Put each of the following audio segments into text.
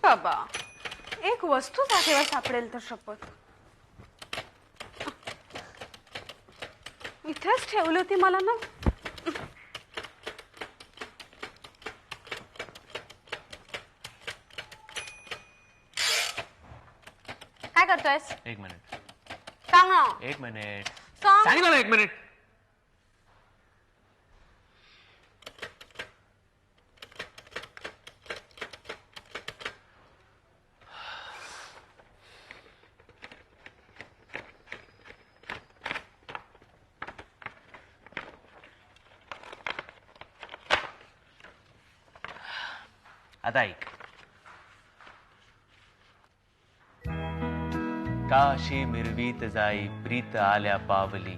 बाबा, एक वस्तू जागेवर सापडेल तर शपथ. इथेच ठेवली होती मला ना. काय करतोयस? एक मिनिट सांग ना. एक मिनिट सांग ना. एक मिनिट. आता ऐक. काशी मिरवीत जाई प्रीत आल्या पावली,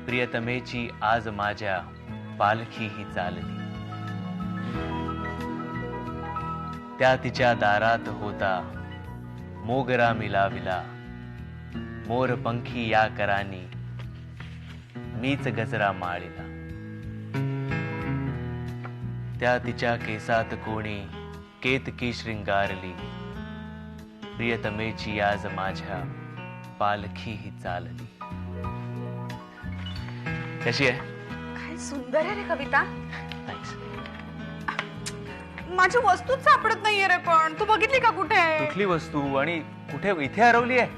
प्रियतमेची आज माझ्या पालखी ही चालली. त्या तिच्या दारात होता मोगरा मिलाविला, मोर पंखी या करानी मीच गजरा माळिला. त्या तिच्या केसात कोणी केतकी श्रृंगारली, प्रियतमेची आज माझ्या पालखी ही चालली. कशी आहे? काय सुंदर आहे रे कविता. थँक्स. माझी वस्तूच सापडत नाहीये रे. पण तू बघितली का कुठे? कुठली वस्तू आणि कुठे? इथे हरवली आहे?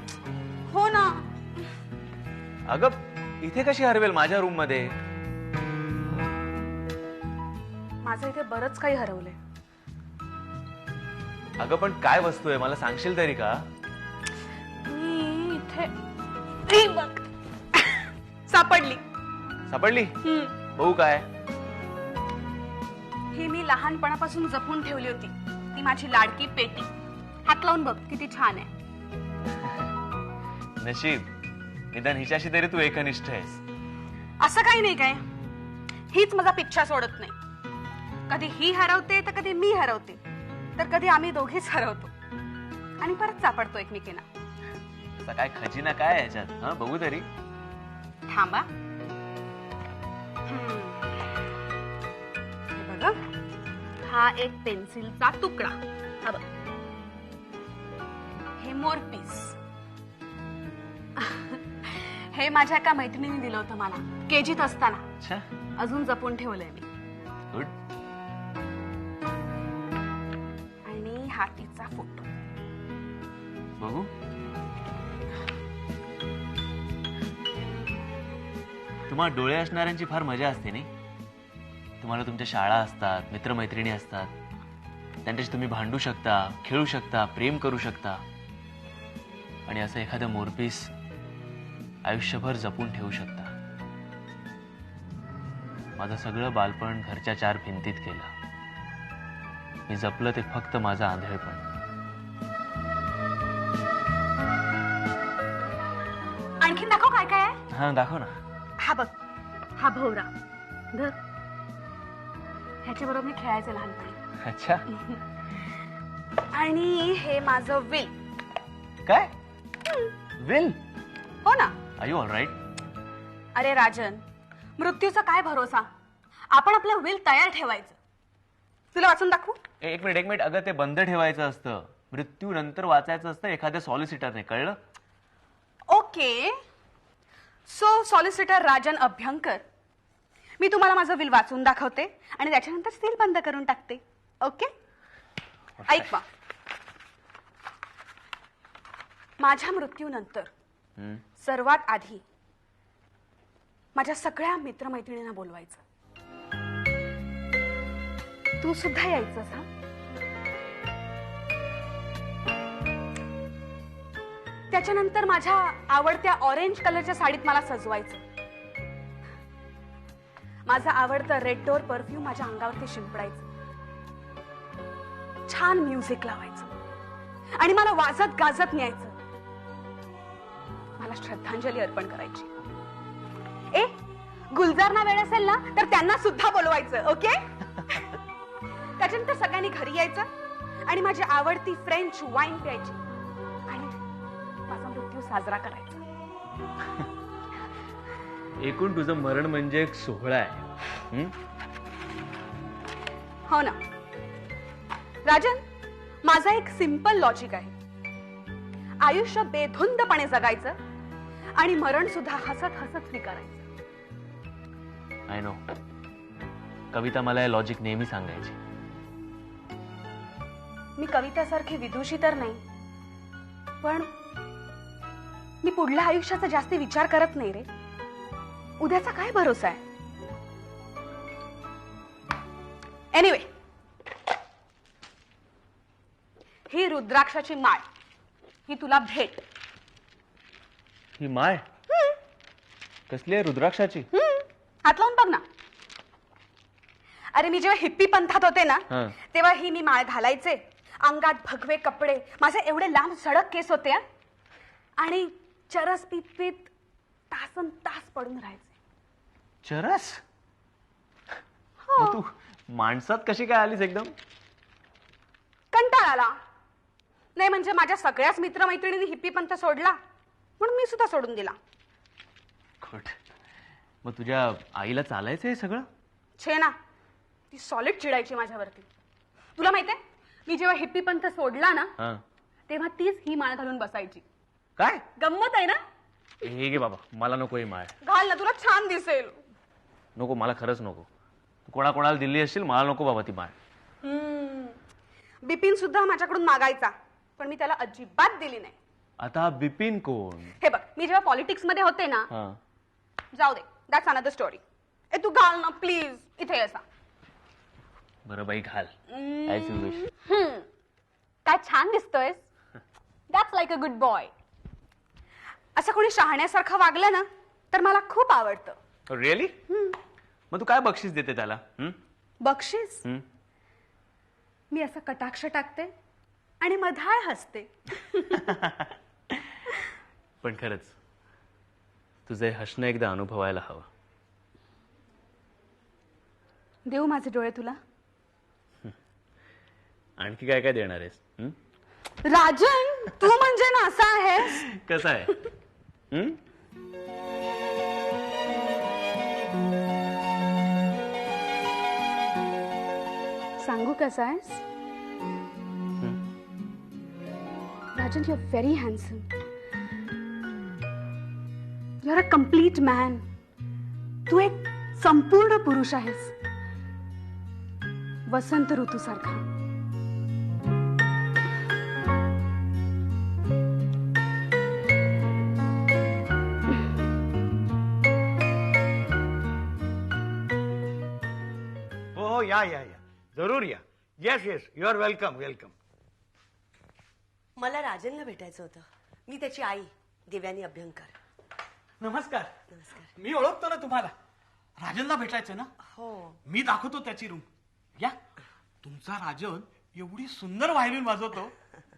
हो ना. अगं इथे कशी हरवेल? माझ्या रूम मध्ये. माझं इथे बरंच काही हरवलंय. अगं पण काय वस्तू आहे मला सांगशील तरी का? मी इथे बघ. सापडली. सापडली? बघू काय. ही मी लहानपणापासून जपून ठेवली होती. ती माझी लाडकी पेटी. हात लावून बघ किती छान आहे. नशीब निदान हिच्याशी तरी तू एकनिष्ठ आहेस. असं काही नाही काय. हीच माझा पिच्छा सोडत नाही. कधी ही हरवते तर कधी मी हरवते, तर कधी आम्ही दोघेच हरवतो आणि परत सापडतो एकमेकींना. असा काय खजिना काय आहे ह्याच्यात? हा बघू तरी. थांबा. हे बघ, हा एक पेन्सिलचा तुकडा. हा बघ, हे मोरपीस. हे माझ्या एका मैत्रिणीने दिलं होतं मला केजीत असताना. अच्छा. अजून जपून ठेवलंय मी. गुड. आणि हातीचा फोटो. बघू. तुम्हाला डोळे असणाऱ्यांची फार मजा असते नाही? तुम्हाला तुमच्या शाळा असतात, मित्रमैत्रिणी असतात, त्यांच्याशी तुम्ही भांडू शकता, खेळू शकता, प्रेम करू शकता. आणि असं एखादं मोरपीस आयुष्यभर जपून ठेवू शकता. माझं सगळं बालपण घरच्या चार भिंतीत गेलं. मी जपलं ते फक्त माझं आंधळेपण. आणखी दाखव काय काय आहे. हा दाखव ना. हा बघ, हा भोवरा धर. ह्याच्या बरोबर मी खेळायचं लहानपणी. अच्छा. आणि हे माझं विल. काय? विल? हो ना. Are you all right? अरे राजन, मृत्यूचा काय भरोसा. आपण आपलं विल तयार ठेवायचं. तुला वाचून दाखवू? एक मिनिट. अगं ते बंद ठेवायचं असतं. मृत्यू नंतर वाचायचं असतं एखाद्या सॉलिसिटरने. कळलं? Okay. So solicitor Rajan Abhyankar, मी तुम्हाला माझं विल वाचून दाखवते आणि त्याच्यानंतर सील बंद करून टाकते. ओके? ऐक बा. माझ्या मृत्यूनंतर सर्वात आधी माझ्या सगळ्या मित्रमैत्रिणींना बोलवायचं. तू सुद्धा यायचंस. हा, त्याच्यानंतर माझ्या आवडत्या ऑरेंज कलरच्या साडीत मला सजवायचं. माझं आवडतं रेड डोअर परफ्यूम माझ्या अंगावरती शिंपडायचं. छान म्युझिक लावायचं आणि मला वाजत गाजत न्यायचं. तुम्हाला श्रद्धांजली अर्पण करायची. ए गुलजारना वेळ असेल ना तर त्यांना सुद्धा बोलवायचं. ओके. त्याच्यानंतर सगळ्यांनी घरी यायचं आणि माझी आवडती फ्रेंच वाईन प्यायची आणि माझा मृत्यू साजरा करायचा. एकूण तुझं मरण म्हणजे एक सोहळा आहे. हो ना राजन, माझा एक सिंपल लॉजिक आहे. आयुष्य बेधुंदपणे जगायचं आणि मरण सुद्धा हसत हसत स्वीकारायचं. I know. कविता मला हे लॉजिक नेहमी सांगायची. मी कवितासारखी विदुषी तर नाही, पण मी पुढल्या आयुष्याचा जास्त विचार करत नाही रे. उद्याचा काय भरोसा आहे. एनिवे, ही रुद्राक्षाची माळ, ही तुला भेट. ही माळ कसली आहे? रुद्राक्षाची? हात लावून बघ ना. अरे मी जेव्हा हिप्पी पंथात होते ना तेव्हा ही मी माळ घालायचे. अंगात भगवे कपडे, माझे एवढे लांब सडक केस होते आणि चरस पीत पीत तासन तास पडून राहायचे. चरस? मग तू माणसात कशी काय आलीस एकदम? कंटाळा आला. नाही म्हणजे माझ्या सगळ्याच मित्रमैत्रिणींनी हिप्पी पंथ सोडला म्हणून मी सुद्धा सोडून दिला. गुड. मग तुझ्या आईला चालायचं हे सगळं? छे ना, ती सॉलिड चिडायची माझ्यावरती. तुला माहितीये मी जेव्हा हिप्पी पंथ सोडला ना तेव्हा तीच ही माळ घालून बसायची. काय गंमत आहे ना? हे घे बाबा, मला नको ही माळ. घाल ना, तुला छान दिसेल. नको, मला खरंच नको. कोणाकोणाला दिली असशील, मला नको बाबा ती माळ. बिपिन सुद्धा माझ्याकडून मागायचा पण मी त्याला अजिबात दिली नाही. आता बिपिन कोण? हे बघ, मी जेव्हा पॉलिटिक्स मध्ये होते ना, जाऊ दे, दॅट्स अनदर स्टोरी. ए तू घाल ना प्लीज, इथे असा. बरं बाई, घाल. As you wish. काय छान दिसतोयस. That's like a good boy. असं कोणी शहाण्यासारखं वागलं ना तर मला खूप आवडतं. रिअली? मग तू काय बक्षीस देते त्याला? बक्षीस? मी असं कटाक्ष टाकते आणि मधाळ हसते. पण खरंच तुझं हे हसणं एकदा अनुभवायला हवं. देऊ माझे डोळे तुला? आणखी काय काय देणार आहेस? राजन, तू म्हणजे ना असा आहेस. कसं आहे? सांगू कसा आहेस? Rajan, you are very handsome. You are a complete man. तू एक संपूर्ण पुरुष आहेस, वसंत ऋतूसारखा. हो, या या या, जरूर या. Yes yes, you are welcome welcome. मला राजनला भेटायचं होतं. मी त्याची आई देवयानी अभ्यंकर. नमस्कार. नमस्कार. मी ओळखतो ना तुम्हाला. राजनला भेटायचं ना? हो. मी दाखवतो त्याची रूम. या. तुमचा राजन एवढी सुंदर व्हायलिन वाजवतो.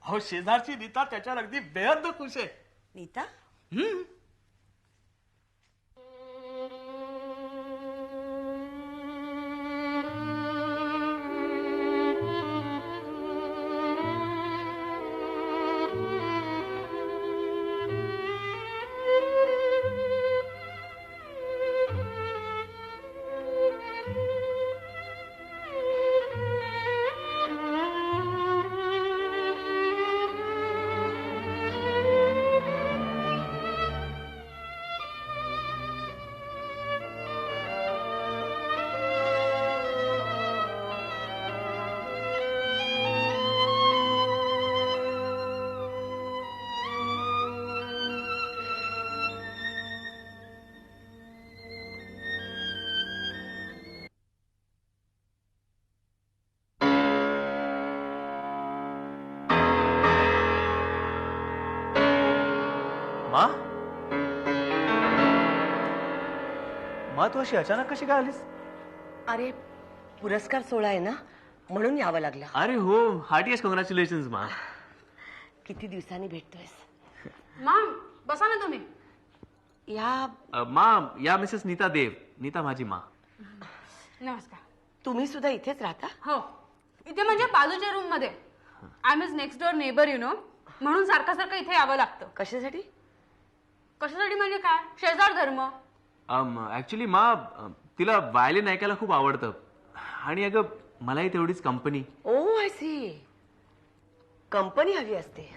अहो, शेजारची नीता त्याच्यावर अगदी बेहद खुश आहे. नीता? मा, तू अशी अचानक कशी काय आलीस? अरे पुरस्कार सोहळा आहे ना, म्हणून यावं लागलं. अरे हो, हार्टिएस्ट कॉंग्रॅच्युलेशन्स मा. किती दिवसांनी भेटतोयस. मॅम बसा ना तुम्ही. या मा या मिसेस नीता देव. नीता माझी मा. नमस्कार. तुम्ही सुद्धा इथेच राहता? हो, इथे म्हणजे बाजूच्या रूम मध्ये. I am is next door neighbour you know, म्हणून सारखं सारखं इथे यावं लागतं. कशासाठी? कशासाठी म्हणजे काय, शेजार धर्म. ऍक्च्युली मा तिला व्हायलिन ऐकायला खूप आवडतं आणि अगं मलाही तेवढीच company. Oh I see, company हवी असते.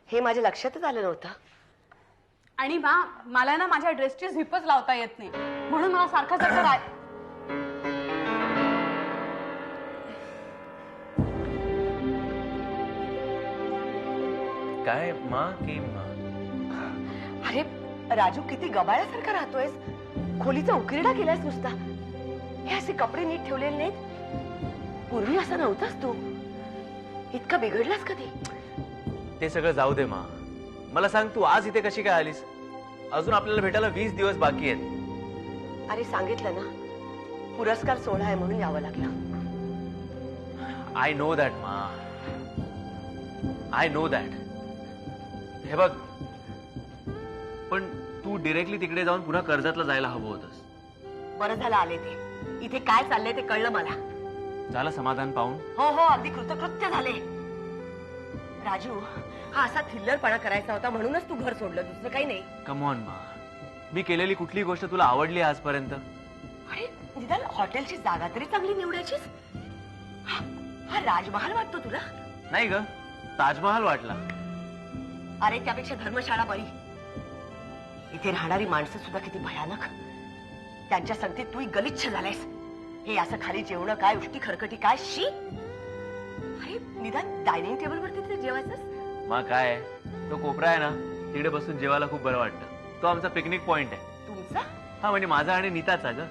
हे माझ्या लक्षातच आलं नव्हतं. आणि मला ना माझ्या ड्रेसची झिपच लावता येत नाही, म्हणून मला सारखं सारखं काय मा की मा? अरे राजू, किती गबाळ्यासारखा राहतोयस. खोलीचा उकिरडा केलायस नुसता. हे असे कपडे नीट ठेवलेले नाहीत. पूर्वी असा नव्हतास तू. इतका बिघडलास कधी? ते सगळं जाऊ दे मा. मला सांग, तू आज इथे कशी काय आलीस? अजून आपल्याला भेटायला 20 दिवस बाकी आहेत. अरे सांगितलं ना, पुरस्कार सोहळा आहे म्हणून यावं लागलं. आय नो दॅट मा, आय नो दॅट. हे बघ, पण तू डिरेक्टली तिकडे जाऊन पुन्हा कर्जतला जायला हवं होतंस. बरं झालं आले ते. इथे काय चाललंय ते कळलं मला. झालं समाधान पाहून? हो हो, अगदी कृतकृत्य झाले. राजू, हा असा थिल्लरपणा करायचा होता म्हणूनच तू घर सोडलं, दुसरं काही नाही. कम ऑन मा, मी केलेली कुठली गोष्ट तुला आवडली आजपर्यंत? अरे निदान हॉटेलची जागा तरी चांगली निवडायचीस. हा राजमहाल वाटतो तुला? नाही ग, ताजमहाल वाटला. अरे त्यापेक्षा धर्मशाळा बरी. इथे राहणारी माणसं सुद्धा किती भयानक. त्यांच्या संगतीत तू गलिच्छ झालायस. हे असं खाली जेवण काय, उष्टी खरकटी काय, शी. अरे निदान डायनिंग टेबल वरती तरी जेवायचंस. मा काय, तो कोपरा आहे ना, तिकडे बसून जेवायला खूप बरं वाटतं. तो आमचा पिकनिक पॉइंट आहे. तुमचा? हा, म्हणजे माझा आणि नीताचा ग.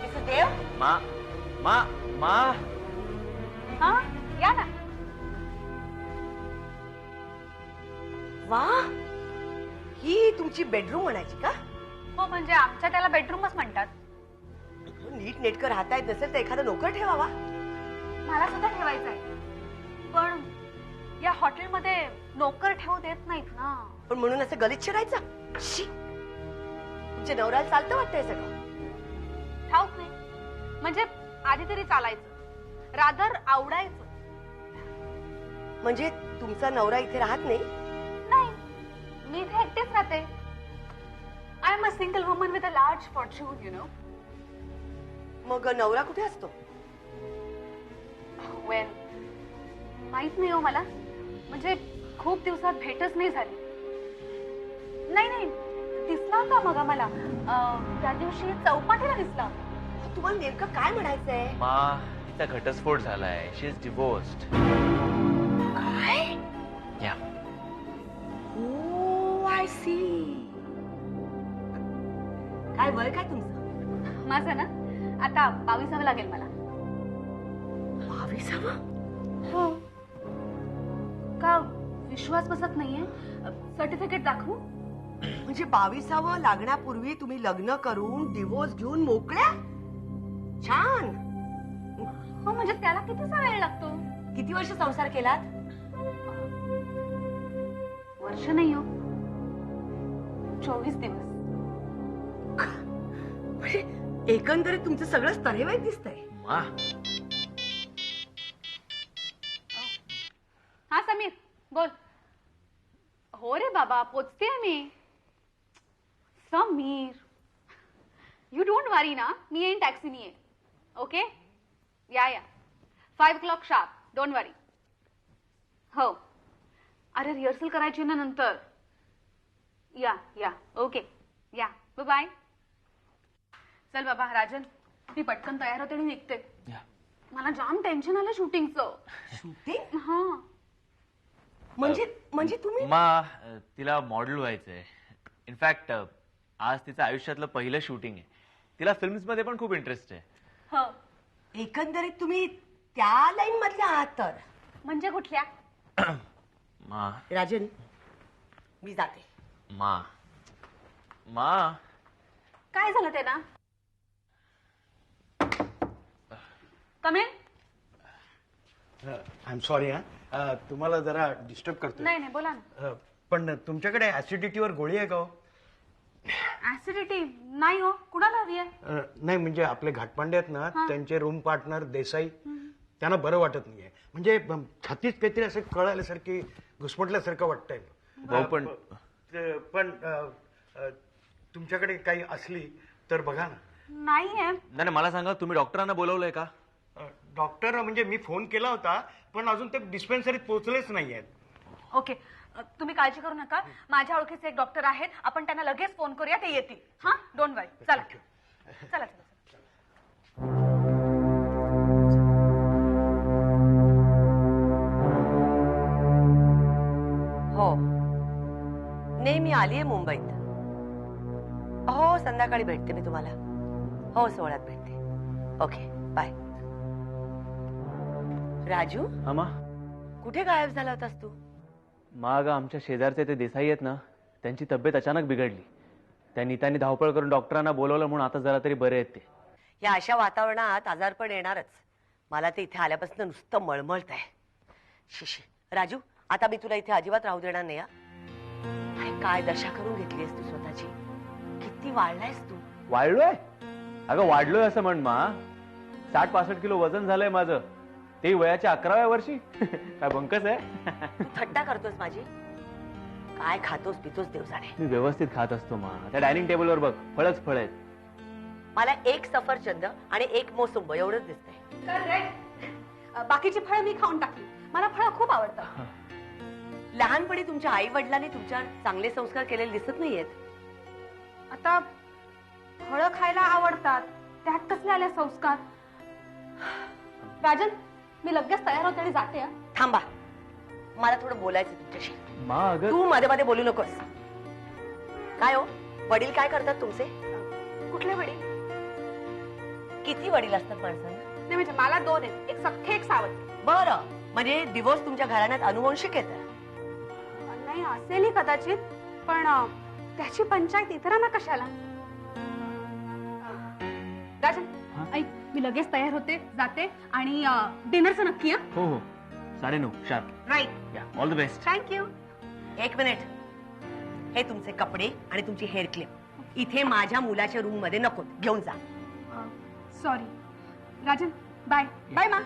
मिस्टर देव, मा मा मा हा या ना. वा, ही तुमची बेडरूम म्हणायची का? हो, म्हणजे आमच्या त्याला बेडरूमच म्हणतात. नीट नेटकं राहता येत नसेल तर एखादा नोकर ठेवावा. मला सुद्धा ठेवायचं आहे, पण या हॉटेलमध्ये नोकर ठेवू देत नाहीत ना. पण म्हणून असं गलिच्छ राहायचं? शी. तुमच्या नवऱ्याला चालतं वाटतंय सगळं? ठाऊक नाही, म्हणजे आधी तरी चालायचं, रादर आवडायचं. म्हणजे तुमचा नवरा इथे राहत नाही? नाही, मी इथे एकटेच राहते. I am a single woman with a large Fortune, you know. मग नवरा कुठे असतो? वेल, माहित नाही हो मला, म्हणजे खूप दिवसात भेटच नाही झाली. नाही नाही, दिसला होता मग मला त्या दिवशी चौपाटीला दिसला. तुम्हाला नेमकं काय म्हणायचंय? मा, तिचा घटस्फोट झालाय. शी इज डिवोर्स्ड. काय? या. ओ आय सी. काय वय काय तुमचं? माझं ना आता 22 लागेल मला. 22? हो. का विश्वास बसत नाहीये? सर्टिफिकेट दाखवू? म्हणजे 22 लागण्यापूर्वी तुम्ही लग्न करून डिवोर्स घेऊन मोकळ्या? छान. हो, म्हणजे त्याला कितीचा वेळ लागतो? किती वर्ष संसार केलात? वर्ष नाही हो, 24 दिवस. म्हणजे एकंदरीत तुमचं सगळं तऱ्हेवाईट दिसतंय. मा, हा समीर बोल. हो रे बाबा, पोचते मी. समीर, यू डोंट वरी ना, मी येईन टॅक्सीनी ये. ओके, या 5 o'clock शार्प, डोंट वरी. हो, अरे रिहर्सल करायची ना नंतर. या ओके, या बाय बाय. चल बाबा राजन, मी पटकन तयार होते आणि निघते. या. मला जाम टेन्शन आलं शूटिंगचं. शूटिंग? हा, म्हणजे तुम्ही? मा, तिला मॉडेल व्हायचंय. इनफॅक्ट आज तिचं आयुष्यातलं पहिलं शूटिंग आहे. तिला फिल्म्स मध्ये पण खूप इंटरेस्ट आहे. हो. एकंदरीत तुम्ही त्या लाईन मधल्या आहात तर. म्हणजे कुठल्या? मा राजन, मी जाते. मा मा काय झालं ते ना? कमेल? I am sorry. हा तुम्हाला जरा डिस्टर्ब करतोय. नाही नाही, बोला ना. पण तुमच्याकडे ऍसिडिटीवर गोळी आहे का हो? ऍसिडिटी नाही हो, कुणाला हवी आहे? नाही म्हणजे आपले घाटपांडे आहेत ना, त्यांचे रूम पार्टनर देसाई, त्यांना बरं वाटत नाहीये. म्हणजे छातीत काहीतरी असं कळाल्यासारखी घुसमटल्यासारखं वाटतंय. भाऊ, पण पण तुमच्याकडे काही असली तर बघा ना. नाहीये. नाही, मला सांगा, तुम्ही डॉक्टरांना बोलवलंय का? डॉक्टर म्हणजे मी फोन केला होता, पण अजून ते डिस्पेन्सरीत पोहोचलेच नाही आहेत. ओके, तुम्ही काळजी करू नका. माझ्या ओळखीचे एक डॉक्टर आहेत, आपण त्यांना लगेच फोन करूया, ते येतील. हा, डोंट वरी. चला चला चला. हो, नाही मी आलीये मुंबईत. हो, संध्याकाळी भेटते मी तुम्हाला. हो, 16 भेटते. Okay, bye. राजू, आमा कुठे गायब झाला होतास तू? माग आमच्या शेजारचे ते देसाई आहेत ना, त्यांची तब्येत अचानक बिघडली. त्यांनी धावपळ करून डॉक्टरांना बोलवलं, म्हणून आता जरा तरी बरे आहेत ते. या अशा वातावरणात आजारपण येणारच. मला ते इथे आल्यापासून नुसतं मळमळत आहे. शिशी, राजू, आता मी तुला इथे अजिबात राहू देणार नाही. अरे काय दशा करून घेतलीस तू स्वतःची. किती वाढलायस तू. वाढलोय? अगं वाढलोय असं म्हण मा. 60-65 किलो वजन झालंय माझं, ते वयाच्या 11व्या वर्षी. काय बंकस आहे? तू थट्टा करतोस माझी. काय खातोस पितोस देव जाणे. मी व्यवस्थित खात असतो मा. त्या डायनिंग टेबलवर बघ, फळच फळ आहेत. मला एक सफरचंद आणि एक मोसंबी एवढंच दिसतंय. करेक्ट. बाकीची फळं मी खाऊन टाकली. मला फळं खूप आवडतात. लहानपणी तुमच्या आई वडिलांनी तुमच्यावर चांगले संस्कार केलेले दिसत नाहीयेत. आता फळं खायला आवडतात, त्यात कसले आले संस्कार? राजन, मी लगेच तयार होते आणि जाते. थांबा, मला थोडं बोलायचं तुमच्याशी. मा अगं तू मध्ये मध्ये बोलू नकोस. काय हो, वडील काय करतात तुमचे? कुठले वडील? किती वडील असतात माणसांना? नाही म्हणजे मला 2 आहेत, एक सख्खे एक सावत्र. बरं, म्हणजे दिवस तुमच्या घराण्यात अनुवंशिक येत. नाही असेलही कदाचित, पण त्याची पंचायत इतरांना कशाला? राजन, ऐक, मी लगेच तयार होते, जाते आणि डिनरचं नक्की. हो हो, 9:30 शार्प. राईट. या, ऑल द बेस्ट. थँक्यू. एक मिनिट, हे तुमचे कपडे आणि तुमची हेअर क्लिप इथे माझ्या मुलाच्या रूम मध्ये नको, घेऊन जा. सॉरी राजन, बाय बाय मा.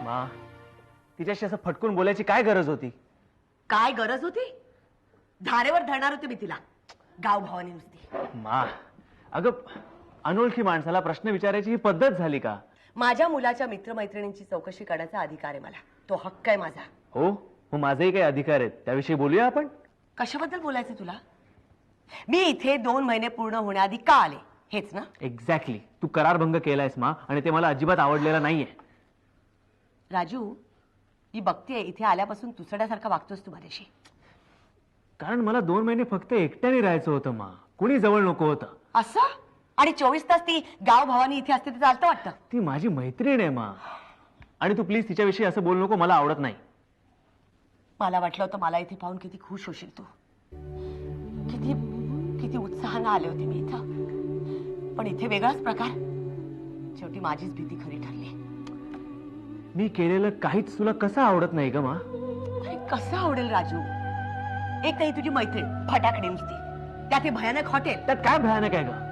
मा, तिच्याशी असं फटकून बोलायची काय गरज होती? काय गरज होती? धारेवर धरणार होते मी तिला, गावभावानी नुसती. मा अगं, अनोळखी माणसाला प्रश्न विचारायची ही पद्धत झाली का? माझ्या मुलाच्या मित्रमैत्रिणींची चौकशी करण्याचा अधिकार आहे मला. तो हक्क आहे माझा. हो, मग माझेही काही अधिकार आहेत, त्याविषयी बोलूया आपण. कशाबद्दल बोलायचं तुला? मी इथे 2 महिने पूर्ण होण्याआधी का आले, हेच ना? एक्झॅक्टली. तू करारभंग केलायस मा, आणि ते मला अजिबात आवडलेलं नाहीये. राजू, मी बघतेय इथे आल्यापासून तुसड्यासारखा वागतोस तू माझ्याशी. कारण मला 2 महिने फक्त एकट्याने राहायचं होतं मा, कुणी जवळ नको होतं. असं? आणि 24 तास ती गाव भावानी इथे असते ते चालतं वाटतं? ती माझी मैत्रीण आहे मा, आणि तू प्लीज तिच्याविषयी असं बोलू नको, मला आवडत नाही. मला वाटलं होतं मला इथे पाहून किती खुश होशील तू. किती किती उत्साहानं आले होते मी इथं, पण इथे वेगळाच प्रकार. शेवटी माझीच भीती खरी ठरली. मी केलेलं काहीच तुला कसं आवडत नाही ग मा? अरे कसं आवडेल राजू? एक नाही तुझी मैत्रीण फटाकडे नुसती, त्यात हे भयानक हॉटेल. त्यात काय भयानक आहे ग?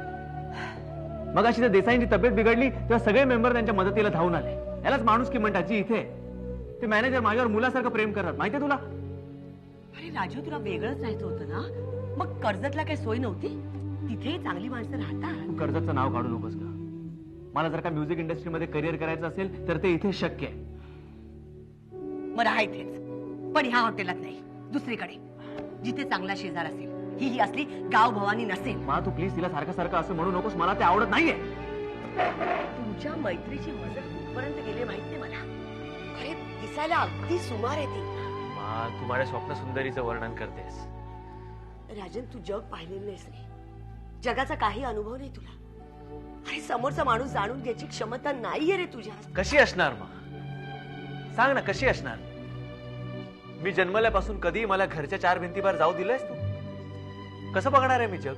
मग अशी त्या देसाईंची तब्येत बिघडली तेव्हा सगळे मेंबर त्यांच्या मदतीला धावून आले. यालाच माणूस की म्हणतात. जी इथे ते मॅनेजर माझ्यावर मुलासारखं प्रेम करतात, माहितीये तुला? अरे राजू, तुला वेगळंच राहायचं होतं ना, मग कर्जतला काही सोय नव्हती? तिथे चांगली माणसं राहतात. तू कर्जतचं नाव काढू नकोस का? मला जर का म्युझिक इंडस्ट्रीमध्ये करिअर करायचं असेल तर ते इथे शक्य आहे. मग राहा इथेच, पण ह्या हॉटेलात नाही, दुसरीकडे जिथे चांगला शेजार असेल. ही असली गाव भवानी नसेल. मा, तू प्लीज तिला सारखं सारखं असं म्हणू नकोस, मला ते आवडत नाहीये. तुमच्या मैत्रीची मजल कुठपर्यंत गेली माहित नाही मला. अरे दिसायला अगदी सुमार आहे ती. मा, तू माझ्या स्वप्न सुंदरीचं वर्णन करतेस. राजन, तू जग पाहिलेलं नाहीस रे. जगाचा काही अनुभव नाही तुला. अरे समोरचा माणूस जाणून घ्यायची क्षमता नाहीये रे तुझ्यात. कशी असणार मा? सांग ना, कशी असणार? मी जन्मल्यापासून कधी मला घरच्या 4 भिंतीबाहेर जाऊ दिलंयस तू? कसं बघणार आहे मी जग?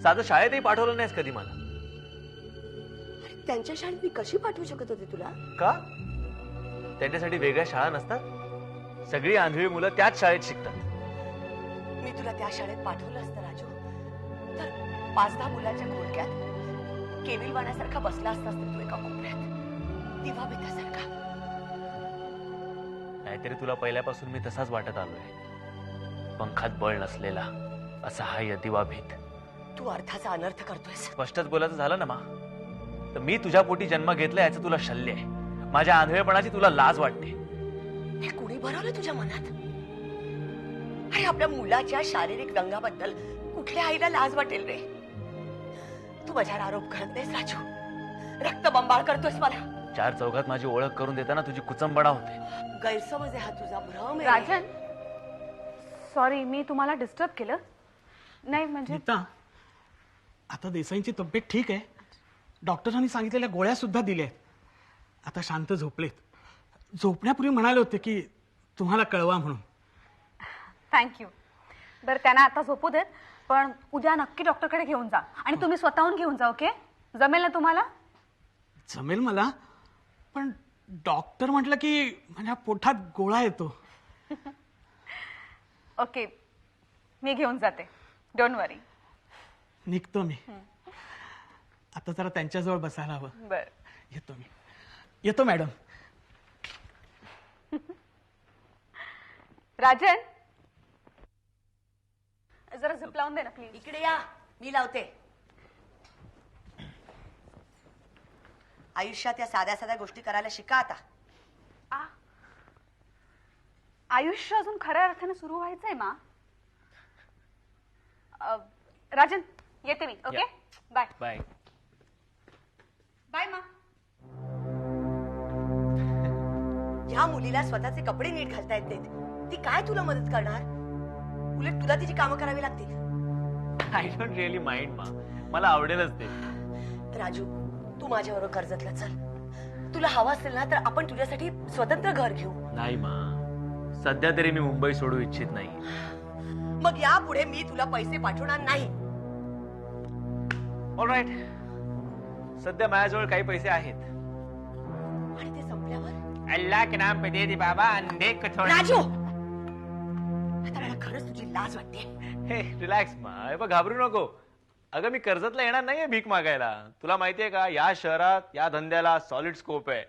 साधं शाळेतही पाठवलं नाहीस कधी मला. त्यांच्या शाळेत मी कशी पाठवू शकत होते तुला? का? त्यांच्यासाठी वेगळ्या शाळा नसतात? सगळी आंधळी मुलं त्याच शाळेत शिकतात. मी तुला त्या शाळेत पाठवलं असतं राजू, तर 5-10 मुलांच्या घोळक्यात केविलवाण्यासारखा बसला असतास तू एका कोपऱ्यात, दिवा बेतासारखा. नाहीतरी तुला पहिल्यापासून मी तसाच वाटत आलोय, पंखात बळ नसलेला, असहाय्य दिवा भेद. तू अर्थाचा अनर्थ करतोयस. स्पष्टच बोलायचं झालं ना मा, तर मी तुझ्या पोटी जन्म घेतला याचं तुला शल्य आहे. माझ्या आंधळेपणाची तुला लाज वाटते. हे कुणी भरवलं तुझ्या मनात? अरे आपल्या मुलाच्या शारीरिक रंगाबद्दल कुठल्या आईला लाज वाटेल रे? तू माझ्यावर आरोप करत नाहीस राजू, रक्तबंबाळ करतोयस मला. 4 चौघात माझी ओळख करून देताना तुझी कुचंबणा होते. गैरसमज आहे हा तुझा, भ्रम आहे. राजन, सॉरी मी तुम्हाला डिस्टर्ब केलं नाही. म्हणजे नीता, आता देसाईंची तब्येत ठीक आहे. डॉक्टरांनी सांगितलेल्या गोळ्या सुद्धा दिल्या आहेत. आता शांत झोपलेत. झोपण्यापूर्वी म्हणाले होते की तुम्हाला कळवा म्हणून. थँक्यू. बरं त्यांना आता झोपू देत, पण उद्या नक्की डॉक्टरकडे घेऊन जा आणि तुम्ही स्वतःहून घेऊन जा. ओके, जमेल ना तुम्हाला? जमेल मला, पण डॉक्टर म्हटलं की माझ्या पोटात गोळा येतो. ओके, मी घेऊन जाते. डोंट वरी. निघतो मी. आता जरा त्यांच्याजवळ बसायला हवं. बरं. येतो मी. येतो मॅडम. राजन, जरा झिप लावून दे ना प्लीज. इकडे या, मी लावते. आयुष्यात या साध्या साध्या गोष्टी करायला शिका आता. आयुष्य अजून खऱ्या अर्थाने सुरू व्हायचंय मा. राजन, येते मी. Okay, bye. बाय. बाय मा. ह्या मुलीला स्वतःचे कपडे नीट घालता येत नाहीत, ती काय तुला मदत करणार? उलट तुला तिची कामं करावी लागतील. आय डोंट रिअली माइंड मा, मला आवडेलच ते. राजू, तू माझ्याबरोबर कर्जतला चल. तुला हवा असेल ना तर आपण तुझ्यासाठी स्वतंत्र घर घेऊ. नाही मा, सध्या तरी मी मुंबई सोडू इच्छित नाही. मग यापुढे मी तुला पैसे पाठवणार नाही. ऑलराईट, सध्या माझ्याजवळ काही पैसे आहेत. आणि ते संपल्यावर अल्लाह के नाम पे दे दे बाबा, अंधे को छोड़. राजू, आता मला खरंच तुझी लाज वाटते. हे रिलॅक्स मा, हे बघ घाबरू नको. अगं मी कर्जतला येणार नाहीये भीक मागायला. तुला माहितीये का, या शहरात या धंद्याला सॉलिड स्कोप आहे.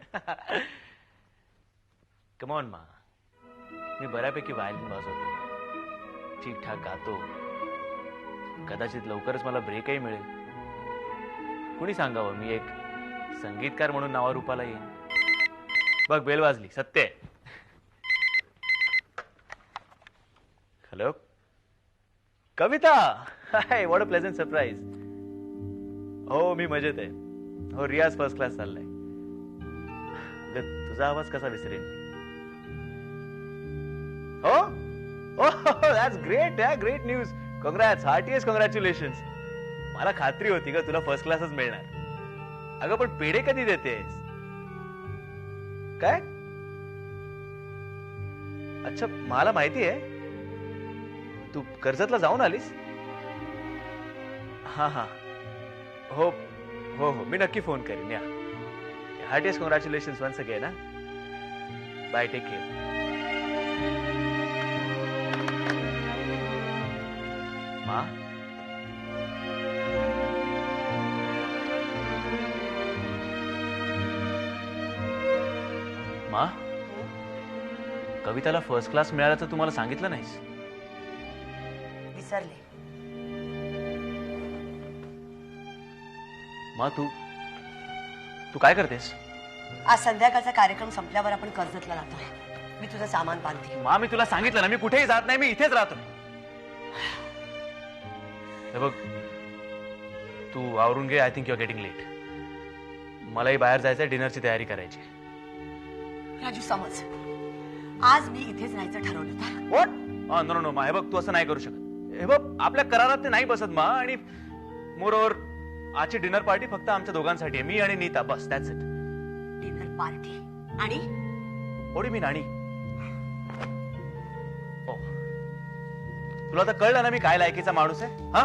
कमॉन मा, मी बऱ्यापैकी व्हायलिन वाजवतो, ठीक ठाक गातो. कदाचित लवकरच मला ब्रेकही मिळेल. कुणी सांगावं मी एक संगीतकार म्हणून नावारूपाला येईन. बघ बेल वाजली. सत्य. Hello Kavita. High, what a pleasant surprise. हो मी मजेत आहे. हो रियाज फर्स्ट क्लास चाललाय. तुझा आवाज कसा विसरेन. हो that's great. Great news. Congrats, heartiest congratulations. मला खात्री होती का तुला फर्स्ट क्लासच मिळणार. अगं पण पेढे कधी देतेस काय? अच्छा, मला माहिती आहे तू कर्जतला जाऊन आलीस. हा हा, हो हो हो, मी नक्की फोन करीन. या, heartiest congratulations once again. Bye, take care. मा, मा, कविताला फर्स्ट क्लास मिळाल्याचं तुम्हाला सांगितलं नाहीस. विसरले. मा, तू काय करतेस. आज संध्याकाळचा कार्यक्रम संपल्यावर आपण कर्जतला जातोय. मी तुझं सामान बांधते. मा, मी तुला सांगितलं ना, मी कुठेही जात नाही. मी इथेच राहतो. हे बघ, तू आवरून घे. I think you are getting late. मलाही बाहेर जायचंय, डिनरची तयारी करायची. राजू समज, आज मी इथेच राहायचं ठरवलं होतं. व्हॉट? नो नो नो मा, हे बघ तू असं नाही करू शकत. हे बघ आपल्या करारात ते नाही बसत मा. आणि मोर ओव्हर आजची डिनर पार्टी फक्त आमच्या दोघांसाठी आहे. मी आणि नीता, बस दॅट्स इट. डिनर पार्टी आणि ओडी मी नाणी. ओ, तुला आता कळलं ना मी काय लायकीचा माणूस आहे. हा,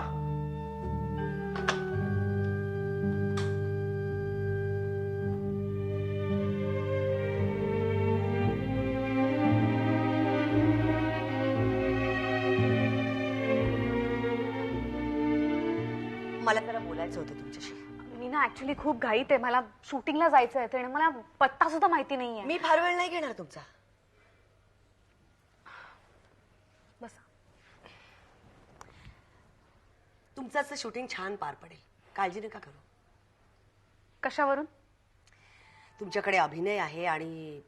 बोलायचं होतं तुमच्याशी. मी ना ऍक्च्युली खूप घाईत आहे, मला शूटिंगला जायचं आहे आणि मला पत्ता सुद्धा माहिती नाहीये. मी फार वेळ नाही घेणार तुमचा. बसा. तुमचं असं शूटिंग छान पार पडेल, काळजी नका करू. कशावरून? तुमच्याकडे अभिनय आहे आणि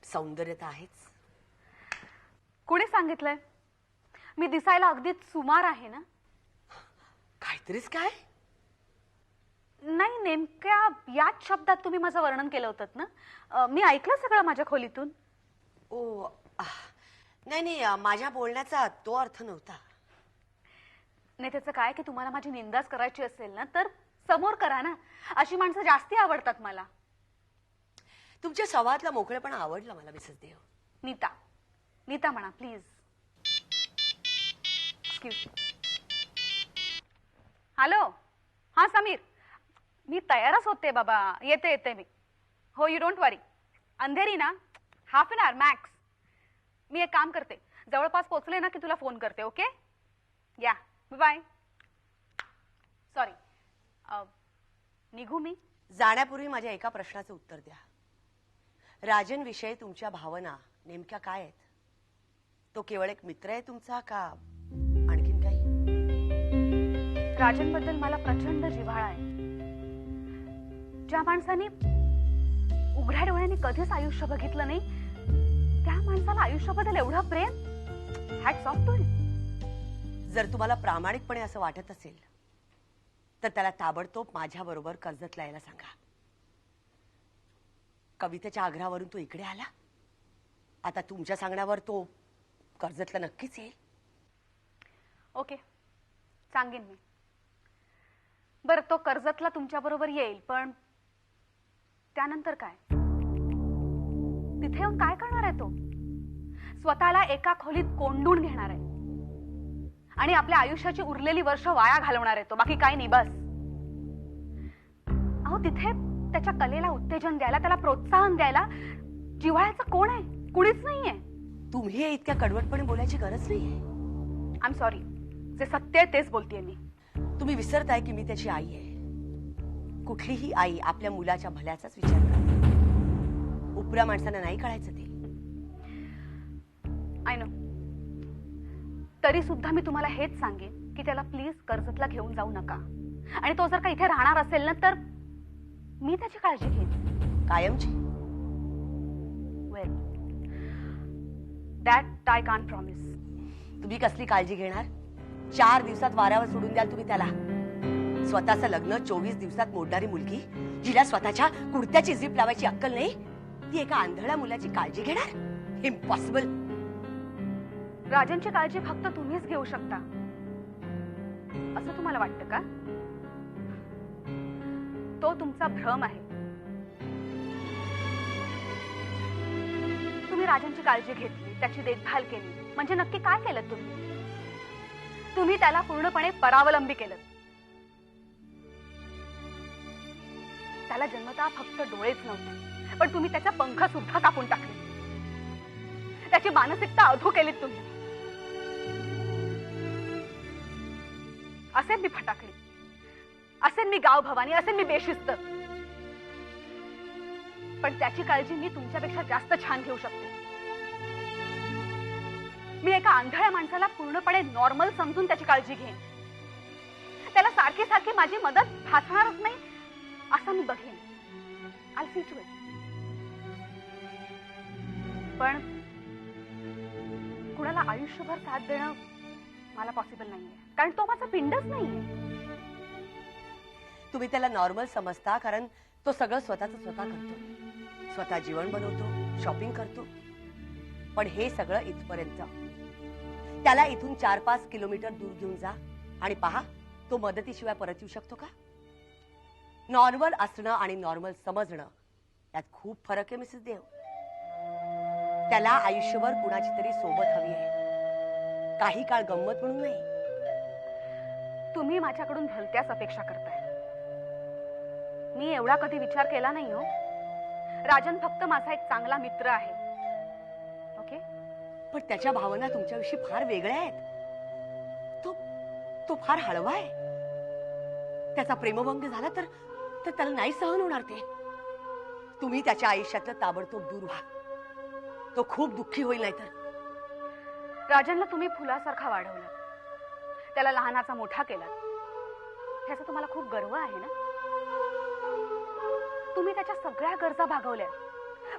सौंदर्य तर आहेच. कुणी सांगितलंय? मी दिसायला अगदीच सुमार आहे ना? काहीतरीच काय? नाही, नेमक्या याच शब्दात तुम्ही माझं वर्णन केलं होतं ना? मी ऐकलं सगळं माझ्या खोलीतून. ओ नाही नाही, माझ्या बोलण्याचा तो अर्थ नव्हता. नाही, त्याचं काय की तुम्हाला माझी निंदाच करायची असेल ना तर समोर करा ना. अशी माणसं जास्ती आवडतात मला. तुमच्या स्वभावातला मोकळेपणा आवडला मला मिसेस देव. नीता, नीता म्हणा प्लीज. एक्सक्यूज. हॅलो. हां समीर, मी तयारच होते बाबा. येते मी. हो, यू डोंट वरी. अंधेरी ना, हाफ एन आवर मॅक्स. मी एक काम करते, जवळपास पोचले ना की तुला फोन करते. ओके, या बाय. सॉरी, निघू मी? जाण्यापूर्वी माझ्या एका प्रश्नाचं उत्तर द्या. राजन विषयी तुमच्या भावना नेमक्या काय आहेत? तो केवळ एक मित्र आहे तुमचा का आणखीन काही? राजनबद्दल मला प्रचंड जिव्हाळा आहे. ज्या माणसाने उघड्या डोळ्यांनी कधीच आयुष्य बघितलं नाही त्या माणसाला आयुष्याबद्दल एवढं प्रेम. हॅट्स ऑफ टू हिम. जर तुम्हाला प्रामाणिकपणे असं वाटत असेल तर त्याला ताबडतोब माझ्या बरोबर कर्जतला यायला सांगा. कवितेच्या आग्रहावरून तो इकडे आला. आता तुमच्या सांगण्यावर तो कर्जतला नक्कीच येईल. ओके, सांगेन मी. बरं, तो कर्जतला तुमच्या बरोबर येईल, पण त्यानंतर काय? तिथे येऊन काय करणार आहे तो? स्वतःला एका खोलीत कोंडून घेणार आहे आणि आपल्या आयुष्याची उरलेली वर्ष वाया घालवणार आहे तो. बाकी काय नाही, बस. अहो, तिथे त्याच्या कलेला उत्तेजन द्यायला, त्याला प्रोत्साहन द्यायला जिव्हाळ्याचं कोण आहे? कुणीच नाहीये. तुम्ही इतक्या कडवटपणे बोलायची गरज नाहीये. I am sorry. जे सत्य आहे तेच बोलतेय मी. तुम्ही विसरताय की मी त्याची आई आहे. कुठलीही आई आपल्या मुलाच्या भल्याचाच विचार करते. उपऱ्या माणसांना नाही कळायचं ते. I know. तरी सुद्धा मी तुम्हाला हेच सांगेन की त्याला प्लीज कर्जतला घेऊन जाऊ नका. आणि तो जर का इथे राहणार असेल ना तर मी त्याची काळजी घेईन. कायमची? वेल, दॅट आय कांट प्रॉमिस. तुम्ही कसली काळजी घेणार? 4 दिवसात वाऱ्यावर सोडून द्याल तुम्ही त्याला? स्वतःचं लग्न 24 दिवसात मोडणारी मुलगी, जिला स्वतःच्या कुर्त्याची झीप लावायची अक्कल नाही, ती एका आंधळ्या मुलाची काळजी घेणार? इम्पॉसिबल. राजनची काळजी फक्त तुम्हीच घेऊ शकता असं तुम्हाला वाटतं का? तो तुमचा भ्रम आहे. तुम्ही राजनची काळजी घेतली, त्याची देखभाल केली, म्हणजे नक्की काय केलं तुम्ही? तुम्ही त्याला पूर्णपणे परावलंबी केलं. त्याला जन्मतः फक्त डोळेच नव्हते, पण तुम्ही त्याचा पंख सुद्धा कापून टाकले. त्याची मानसिकता अधू केलीत तुम्ही. असेल मी फटाकडी, असेल मी गाव भवानी, असेल मी बेशिस्त, पण त्याची काळजी मी तुमच्यापेक्षा जास्त छान घेऊ शकते. मी एका आंधळ्या माणसाला पूर्णपणे नॉर्मल समजून त्याची काळजी घेईन. त्याला सारखी सारखी माझी मदत भासणारच नाही असं मी बघेन. I see to it. पण कुणाला आयुष्यभर साथ देणं मला पॉसिबल नाहीये, कारण तो माझा पिंडच नाहीये. तुम्ही त्याला नॉर्मल समजता कारण तो सगळं स्वतःच स्वतः करतो. स्वतः जेवण बनवतो, शॉपिंग करतो. पण हे सगळं इथपर्यंत. त्याला इथून 4-5 किलोमीटर दूर घेऊन जा आणि पहा तो मदतीशिवाय परत येऊ शकतो का? नॉर्मल असणं आणि नॉर्मल समजणं यात खूप फरक आहे मिसेस देव. त्याला आयुष्यभर कुणाची तरी सोबत हवी आहे, काही काळ गंमत म्हणून नाही. तुम्ही माझ्याकडून भलत्याच अपेक्षा करताय. मी एवढा कधी विचार केला नाही हो. राजन फक्त माझा एक चांगला मित्र आहे. ओके, पण त्याच्या भावना तुमच्याविषयी फार वेगळ्या आहेत. तो फार हळवा आहे. त्याचा प्रेमभंग झाला तर तर त्याला नाही सहन होणार ते. तुम्ही त्याच्या आयुष्यातलं ताबडतोब दूर व्हा. तो खूप दुःखी होईल नाहीतर. राजनला तुम्ही फुलासारखा वाढवलं, त्याला लहानाचा मोठा केला, ह्याचा तुम्हाला खूप गर्व आहे ना. तुम्ही त्याच्या सगळ्या गरजा भागवल्या,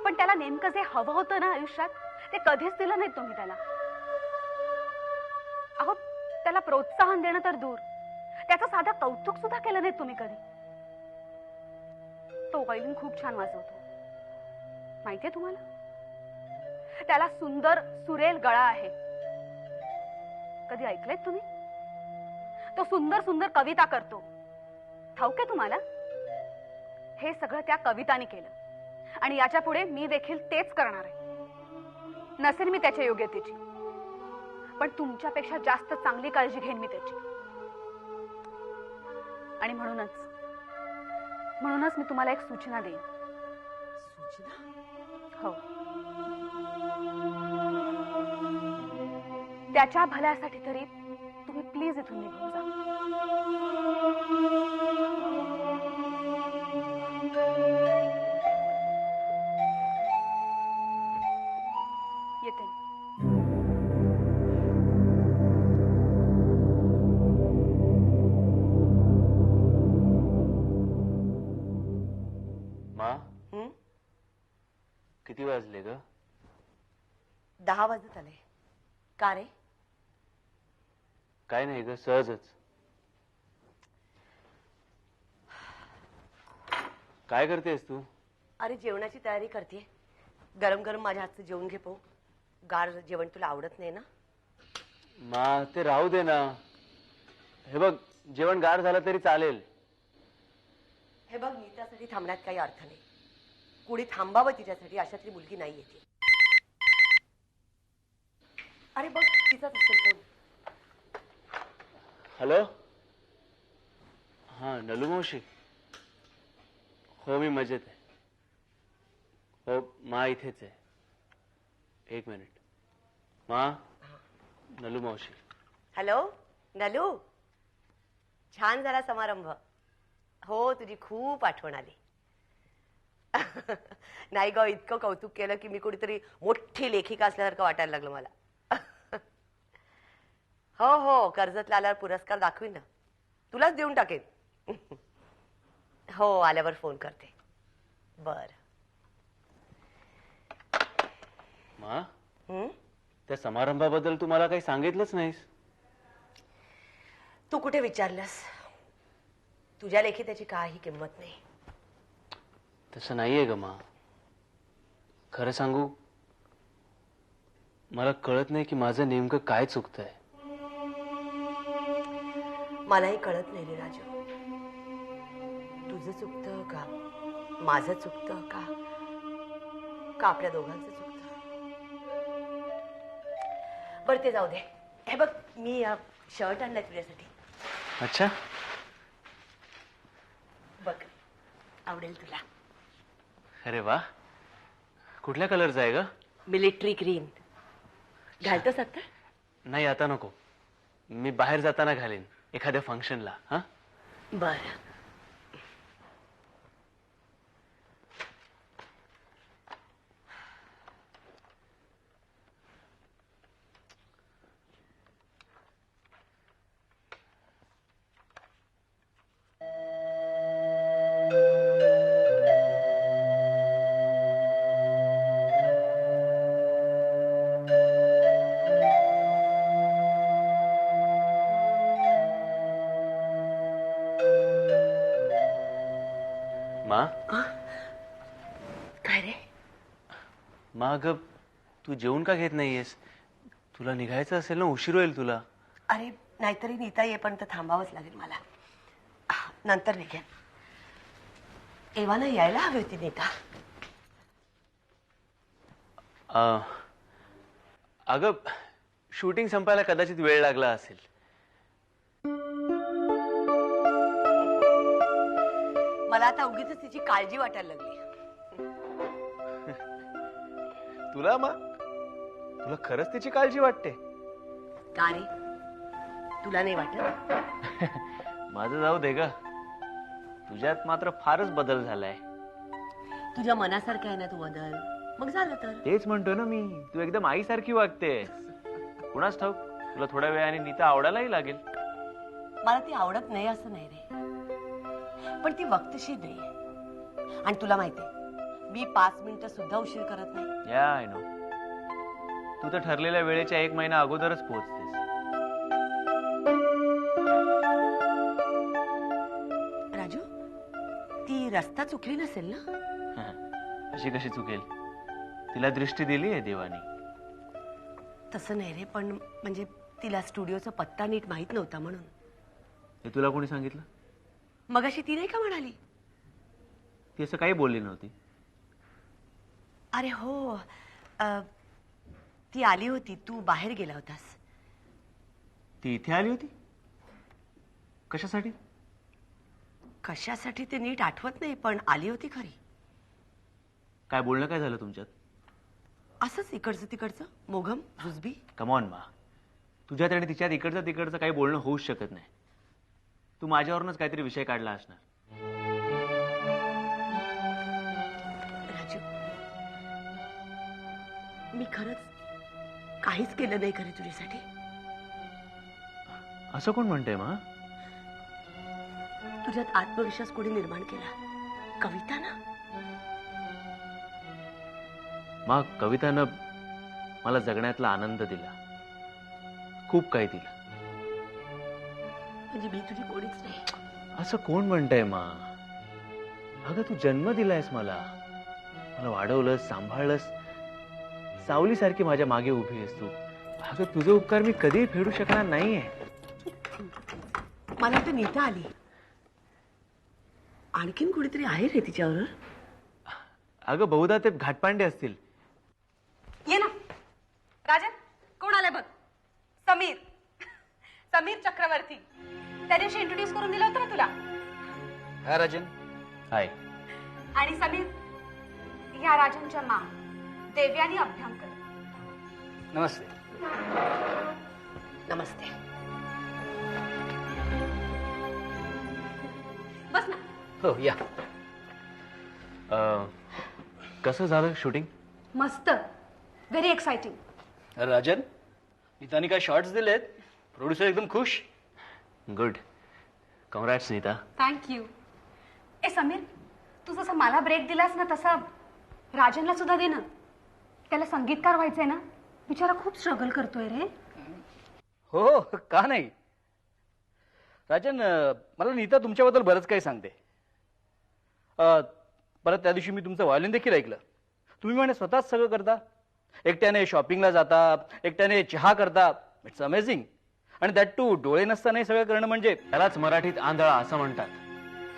पण त्याला नेमकं जे हवं होतं ना आयुष्यात ते कधीच दिलं नाही तुम्ही त्याला. अहो, त्याला प्रोत्साहन देणं तर दूर, त्याचं साधं कौतुक सुद्धा केलं नाही तुम्ही कधी. तो वायलिन खूप छान वाजवतो, माहितीये तुम्हाला. त्याला सुंदर सुरेल गळा आहे, कधी ऐकलेत तुम्ही. तो सुंदर सुंदर कविता करतो, ठाऊक आहे तुम्हाला. हे सगळं त्या कवितांनी केलं आणि याच्या पुढे मी देखील तेच करणार आहे. नसेल मी त्याच्या योग्यतेची, पण तुमच्यापेक्षा जास्त चांगली काळजी घेईन मी त्याची. आणि म्हणूनच मी तुम्हाला एक सूचना देईन. हो, त्याच्या भल्यासाठी तरी तुम्ही प्लीज इथून निघून जा. येते. मा, हं? किती वाजले ग? 10 वाजत आले. का रे? काय नाही ग, सहजच. काय करतेस तू? अरे जेवणाची तयारी करते. गरम गरम माझ्या हातचं जेवण घे पाहू. गार जेवण तुला आवडत नाही ना. मा, ते राहू दे ना. हे बघ, जेवण गार झालं तरी चालेल. हे बघ, मी त्यासाठी थांबण्यात काही अर्थ नाही. कुणी थांबावं तिच्यासाठी अशातली मुलगी नाही येते. अरे बघ, तिचाच असेल फोन. हॅलो. हा, नलू मावशी. हो, मी मजेत आहे. हो, मा इथेच आहे. एक मिनिट. मा, नलू मावशी. हॅलो नलू, छान झाला समारंभ. हो, तुझी खूप आठवण आली. नाही ग, इतकं कौतुक केलं की मी कुठेतरी मोठी लेखिका असल्यासारखं वाटायला लागलं मला. हो हो, कर्जतला आल्यावर पुरस्कार दाखवीन ना, तुलाच देऊन टाकेन. हो, आल्यावर फोन करते. बर. मा, हं? त्या समारंभाबद्दल तू मला काही सांगितलंच नाहीस. तू कुठे विचारलंस? तुझ्या लेखी त्याची काही किंमत नाही. तसं नाहीये ग मा. खरं सांगू, मला कळत नाही की माझं नेमकं काय चुकतंय. मलाही कळत नाही रे राजू. तुझं चुकतं का, माझं चुकतं का, का आपल्या दोघांचं चुकतं. बरं, ते जाऊ दे. हे बघ, मी शर्ट आणलाय तुझ्यासाठी. अच्छा, बघ, आवडेल तुला. अरे वा. कुठल्या कलरचा आहे ग? Military green. घालतोस आता? नाही, आता नको. मी बाहेर जाताना घालीन, एखाद्या फंक्शनला. हा, बर. मा. काय रे? मा, अगं, तू जेवून का घेत नाहीयेस? तुला निघायचं असेल ना, उशीर होईल तुला. अरे, नाहीतरी नीता येईपर्यंत थांबावंच लागेल मला. नंतर निघेन. एव्हाना यायला हवी होती नीता. अगं, शूटिंग संपायला कदाचित वेळ लागला असेल. मला आता उगीच तिची काळजी वाटायला लागली. तुला मा, तुला खरंच तिची काळजी वाटते? का रे, तुला नाही वाटत? माझं जाऊ दे ग. तुझ्यात मात्र फारच बदल झालाय. तुझ्या मनासारखं आहे ना तू बदल, मग झालं तर. तेच म्हणतो ना मी, तू एकदम आईसारखी वागतेस. कुणाच ठाऊक, तुला थोड्या वेळाने नीता आवडायलाही लागेल. मला ती आवडत नाही असं नाही रे, पण ती वक्तशीर नाही. आणि तुला माहितीये, मी 5 मिनिटं सुद्धा उशीर करत नाही. या आय नो. तू तर ठरलेल्या वेळेच्या 1 महिना अगोदरच पोहोचतेस. राजू, ती रस्ता चुकली नसेल ना? अशी कशी चुकेल? तिला दृष्टी दिली आहे देवाने. तसं नाही रे, पण म्हणजे तिला स्टुडिओचा पत्ता नीट माहित नव्हता म्हणून. हे तुला कोणी सांगितलं? मगाशी ती नाही का म्हणाली? ती असं काही बोलली नव्हती. अरे हो, ती आली होती, तू बाहेर गेला होतास. ती इथे आली होती? कशासाठी? कशासाठी ते नीट आठवत नाही, पण आली होती खरी. काय बोलणं काय झालं तुमच्यात? असंच इकडचं तिकडचं मोघम जुजबी. कमॉन मा, तुझ्यात आणि तिच्यात इकडचं तिकडचं काही बोलणं होऊच शकत नाही. तू माझ्यावरूनच काहीतरी विषय काढला असणार. राजू, मी खरंच काहीच केलं नाही खरे तुझ्यासाठी. असं कोण म्हणतंय मा? तुझ्यात आत्मविश्वास कोणी निर्माण केला? कविता ना. मग कवितानं मला जगण्यातला आनंद दिला, खूप काही दिला. म्हणजे मी तुझी कोणीच नाही. असं कोण म्हणतंय मा? अगं तू जन्म दिलायस मला वाढवलंस, सांभाळलंस, सावलीसारखी माझ्या मागे उभी आहेस तू. अगं तुझे उपकार मी कधीही फेडू शकणार नाहीये. मला तर नीता आली. आणखीन कुणीतरी आहे रे तिच्यावर. अगं बहुधा ते घाटपांडे असतील. ये ना राजन, कोण आलंय बघ. समीर. समीर चक्रवर्ती. त्या दिवशी इंट्रोड्यूस करून दिलं होतं ना तुला. हाय राजन. हाय. आणि समीर, ह्या राजनच्या मा देव्यानी अभ्यंकर. नमस्ते. नमस्ते. बस ना. हो या. कसं झालं शूटिंग? मस्त, व्हेरी एक्साइटिंग. अरे राजन, नीताने काय शॉर्ट्स दिलेत, प्रोड्युसर एकदम खुश. गुड. कॉंग्रॅट्स नीता. थँक्यू. ए समीर, तू जसं मला ब्रेक दिलास ना तसा राजनला सुद्धा दे ना. त्याला संगीतकार व्हायचंय ना. बिचारा खूप स्ट्रगल करतोय रे. हो, का नाही. राजन, मला नीता तुमच्याबद्दल बरंच काही सांगते. परत त्या दिवशी मी तुमचं व्हायोलिन देखील ऐकलं. तुम्ही म्हणे स्वतःच सगळं करता, एकट्याने शॉपिंगला जाता, एकट्याने चहा करता. It's amazing. आणि दॅट टू डोळे नसताना हे सगळं करणं म्हणजे. त्यालाच मराठीत आंधळा असं म्हणतात.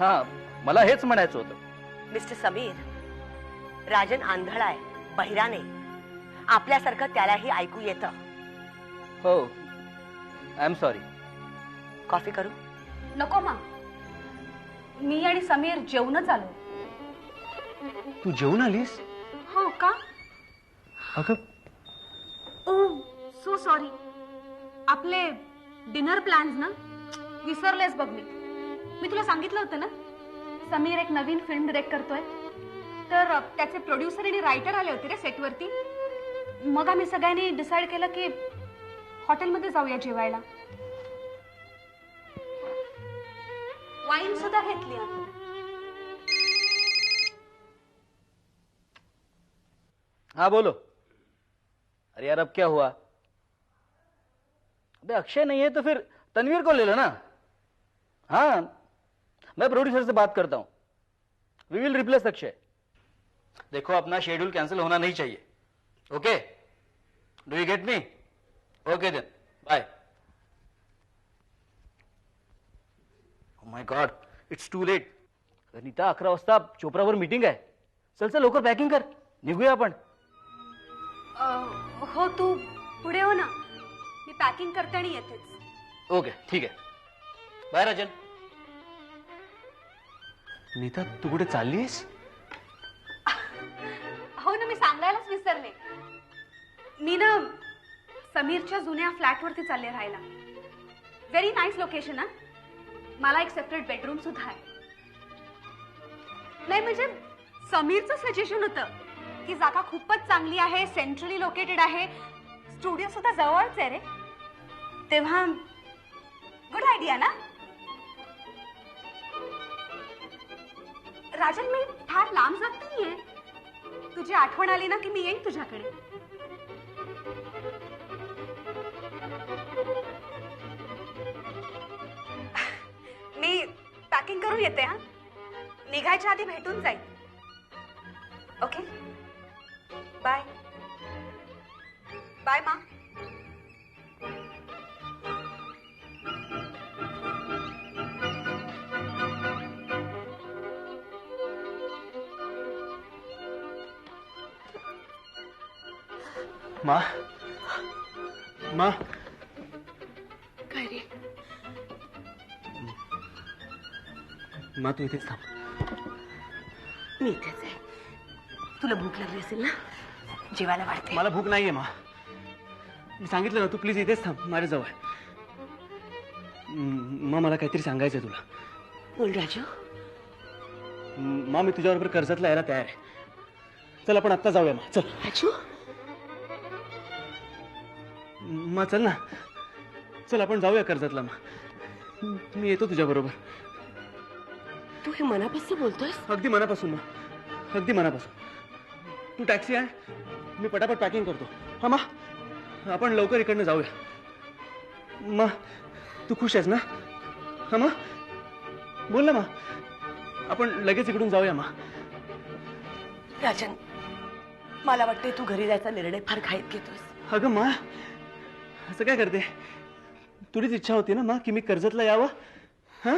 हा, मला हेच म्हणायचं होतं. मिस्टर समीर, राजन आंधळा आहे, बहिरा नाही. आपल्यासारखं त्यालाही ऐकू येतं. हो, आय एम सॉरी. कॉफी करू? नको मा, मी आणि समीर जेवणच आलो. तू जेवून आलीस? हो का? अगं ओ सो सॉरी. आपले डिनर प्लॅन्स ना विसरलेस बघ. मी तुला सांगितलं होतं ना, समीर एक नवीन फिल्म डिरेक्ट करतोय. तर त्याचे प्रोड्युसर आणि रायटर आले होते रे सेटवरती. मग आम्ही सगळ्यांनी डिसाईड केलं की हॉटेलमध्ये जाऊया जेवायला. वाईन सुद्धा घेतली आम्ही. हाँ बोलो. अरे यार अब क्या हुआ? अबे अक्षय नहीं है तो फिर तनवीर को ले लो ना. हाँ, मैं प्रोड्यूसर से बात करता हूं. We will replace Akshay. देखो अपना शेड्यूल कैंसिल होना नहीं चाहिए. Okay, do you get me? Okay then, bye. Oh my God, it's too late. Neeta 11 वाजता चोपडावर मीटिंग आहे. चल चल लवकर पॅकिंग कर, निघूया आपण. हो, तू पुढे हो ना. मी पॅकिंग करते आणि येतेच. ओके ठीक आहे. बाय राजन. नीता, तू कुठे चाललीस? हो ना, मी सांगायलाच विसरले. मी ना समीरच्या जुन्या फ्लॅटवरती चालले राहायला. Very nice location. हा, मला एक सेपरेट बेडरूम सुद्धा आहे. नाही म्हणजे समीरचं सजेशन होतं की जागा खूपच चांगली आहे, सेंट्रली लोकेटेड आहे, स्टुडिओ सुद्धा जवळच आहे रे. तेव्हा गुड आयडिया ना. राजन, मी फार लांब जात नाहीये. तुझी आठवण आली ना की मी येईन तुझ्याकडे. मी पॅकिंग करून येते. हा, निघायच्या आधी भेटून जाईल. Okay, bye. बाय मा. मा मा काय रे? मा तू इथेच थांब. मी इथेच आहे. तुला भूक लागली असेल ना, जेवायला वाढते. मला भूक नाहीये मा. मी सांगितलं ना, तू प्लीज इथेच थांब माझ्याजवळ. मा मला काहीतरी सांगायचंय तुला. बोल राजू. मा मी तुझ्याबरोबर कर्जतला यायला तयार आहे. चल आपण आत्ता जाऊया मा. चल राजू, मा चल ना. चल आपण जाऊया कर्जतला मा. मी येतो तुझ्या बरोबर. तू हे मनापासून बोलतोयस? अगदी मनापासून मा, अगदी मनापासून. तू टॅक्सी आहे, मी पटापट पॅकिंग करतो. हा मा, आपण लवकर इकडनं जाऊया. मा तू खुश आहेस ना? हा मा, बोल ना मा. आपण लगेच इकडून जाऊया मा. राजन, मला वाटते तू घरी जायचा निर्णय फार घाईत घेतोस. अगं मा, असं काय करते? तुझीच इच्छा होती ना मा की मी कर्जतला यावं. हा,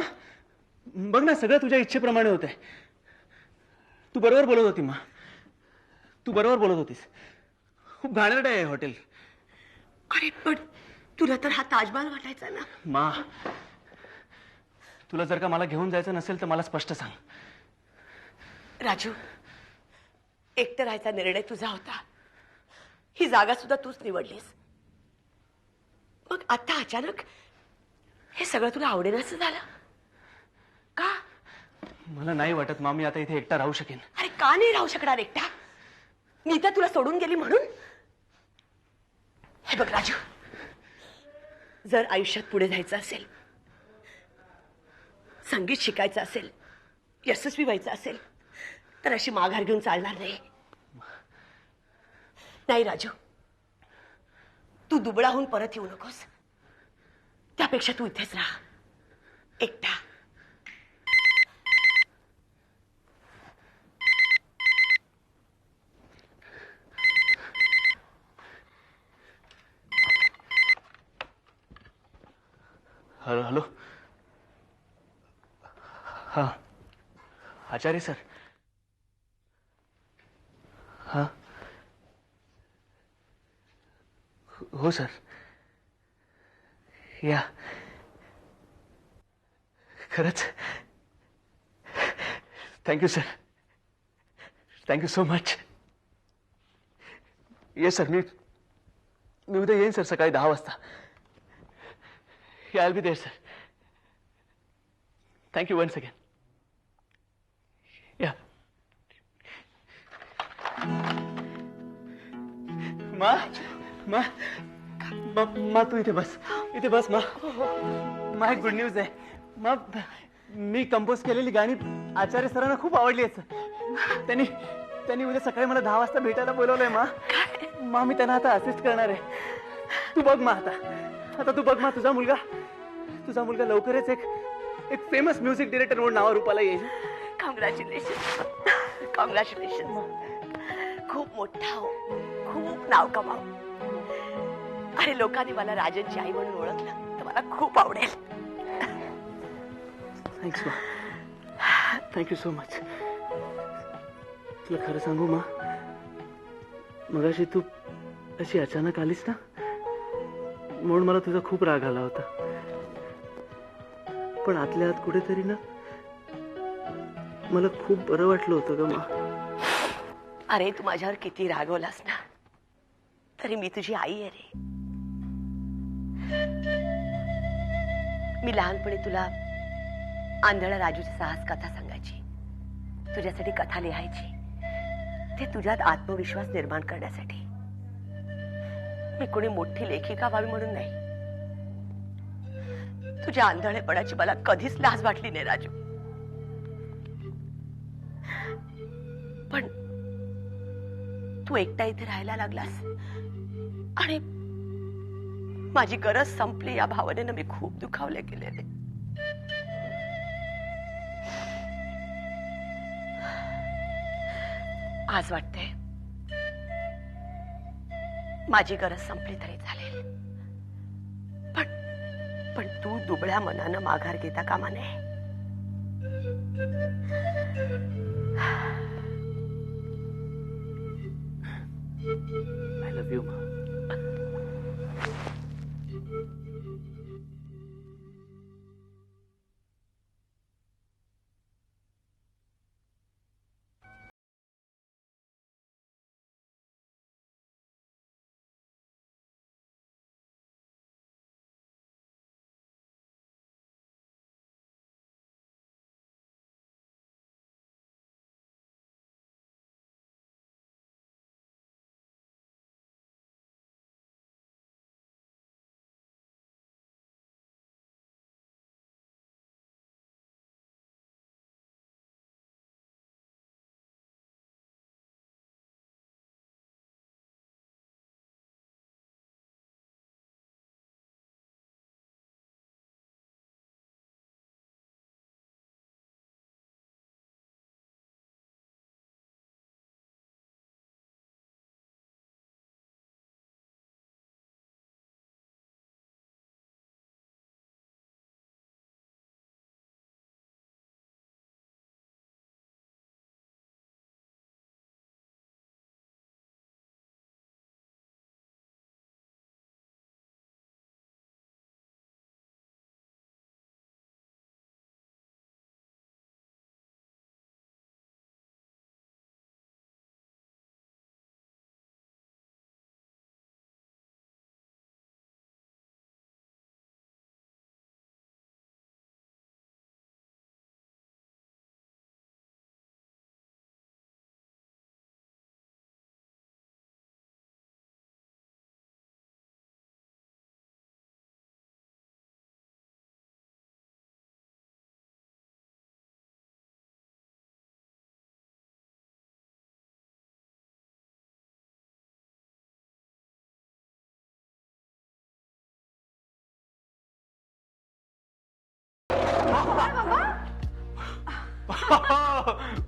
बघ ना, सगळं तुझ्या इच्छेप्रमाणे होतंय. तू बरोबर बोलत होती मा, तू बरोबर बोलत होतीस. खूप घाणेरडं आहे हॉटेल. अरे पण तुला तर हा ताजमहाल वाटायचा ना. मा, तुला जर का मला घेऊन जायचं नसेल तर मला स्पष्ट सांग. राजू, एकटं राहायचा निर्णय तुझा होता. ही जागा सुद्धा तूच निवडलीस. मग आता अचानक हे सगळं तुला आवडेनासं झालं का? मला नाही वाटत मा मी आता इथे एकटा राहू शकेन. अरे का नाही राहू शकणार एकटा? मी तर तुला सोडून गेली म्हणून. हे बघ राजू, जर आयुष्यात पुढे जायचं असेल, संगीत शिकायचं असेल, यशस्वी व्हायचं असेल, तर अशी माघार घेऊन चालणार नाही. नाही राजू, तू दुबळा होऊन परत येऊ नकोस. त्यापेक्षा तू इथेच राहा, एकटा. Hello hello. हा, आचार्य सर. हा, हो सर, या. खरंच thank you sir, thank you so much. Yes sir, मी उद्या येईन सर सकाळी 10 वाजता. Yeah, I'll be there, sir. Thank you once again. Yeah. मा, मा, मा तू इथे बस. इथे बस मा. मा एक गुड न्यूज आहे. मा, मी कंपोज केलेली गाणी आचार्य सरांना खूप आवडली आहेत. त्यांनी उद्या सकाळी मला 10 वाजता भेटायला बोलवलंय मा. मा मी त्यांना आता असिस्ट करणार आहे. तू बघ मा आता तू बघ मा, तुझा मुलगा लवकरच एक फेमस म्युझिक डिरेक्टर म्हणून नावारूपाला येईल. Congratulation, congratulation. खूप मोठा हो, खूप नाव कमाव. अरे लोकांनी मला राजनची आई म्हणून ओळखलं तर मला खूप आवडेल. थँक्स मा, थँक्यू सो मच. तुला खरं सांगू मा, मगाशी तू अशी अचानक आलीस ना, म्हणून मला तुझा खूप राग आला होता. पण आतल्या आत कुठेतरी ना मला खूप बरं वाटलं होतं ग मा. अरे तू माझ्यावर किती रागवलास ना, तरी मी तुझी आई आहे रे. मी लहानपणी तुला आंधळा राजूची साहस कथा सांगायची. तुझ्यासाठी कथा लिहायची, ते तुझ्यात आत्मविश्वास निर्माण करण्यासाठी. मी कोणी मोठी लेखिका व्हावी म्हणून नाही. तुझ्या आंधळेपणाची मला कधीच लाज वाटली नाही राजू. पण तू एकटा इथे राहायला लागलास आणि माझी गरज संपली या भावनेनं मी खूप दुखावले गेलेले. आज वाटते माझी गरज संपली तरी चालेल, पण पण तू दुबळ्या मनानं माघार घेता कामा नये. आय लव्ह यू मा.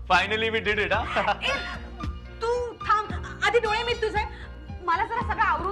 Finally we did it. तू थांब, आधी डोळे मी तुझे, मला जरा सगळं आवरून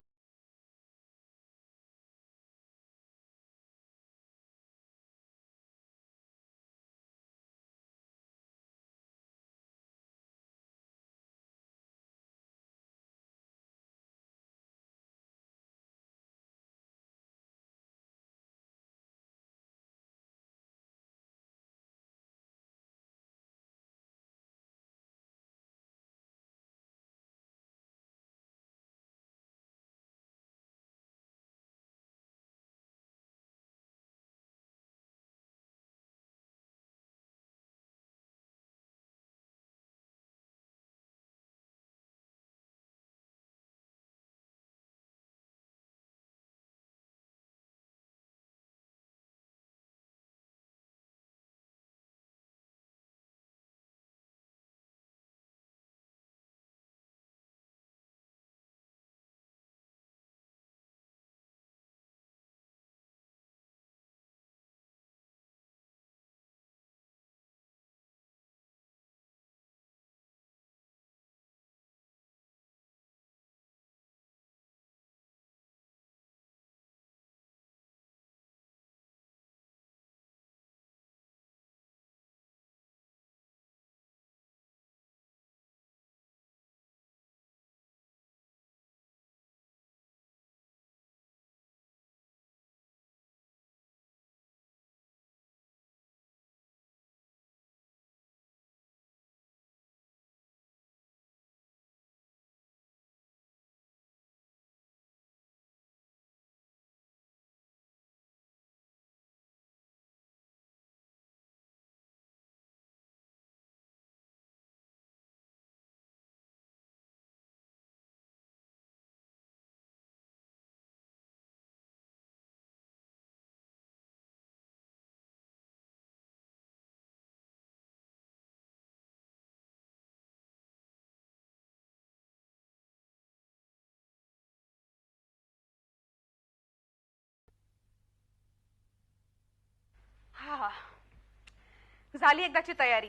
झाली एकदाची तयारी.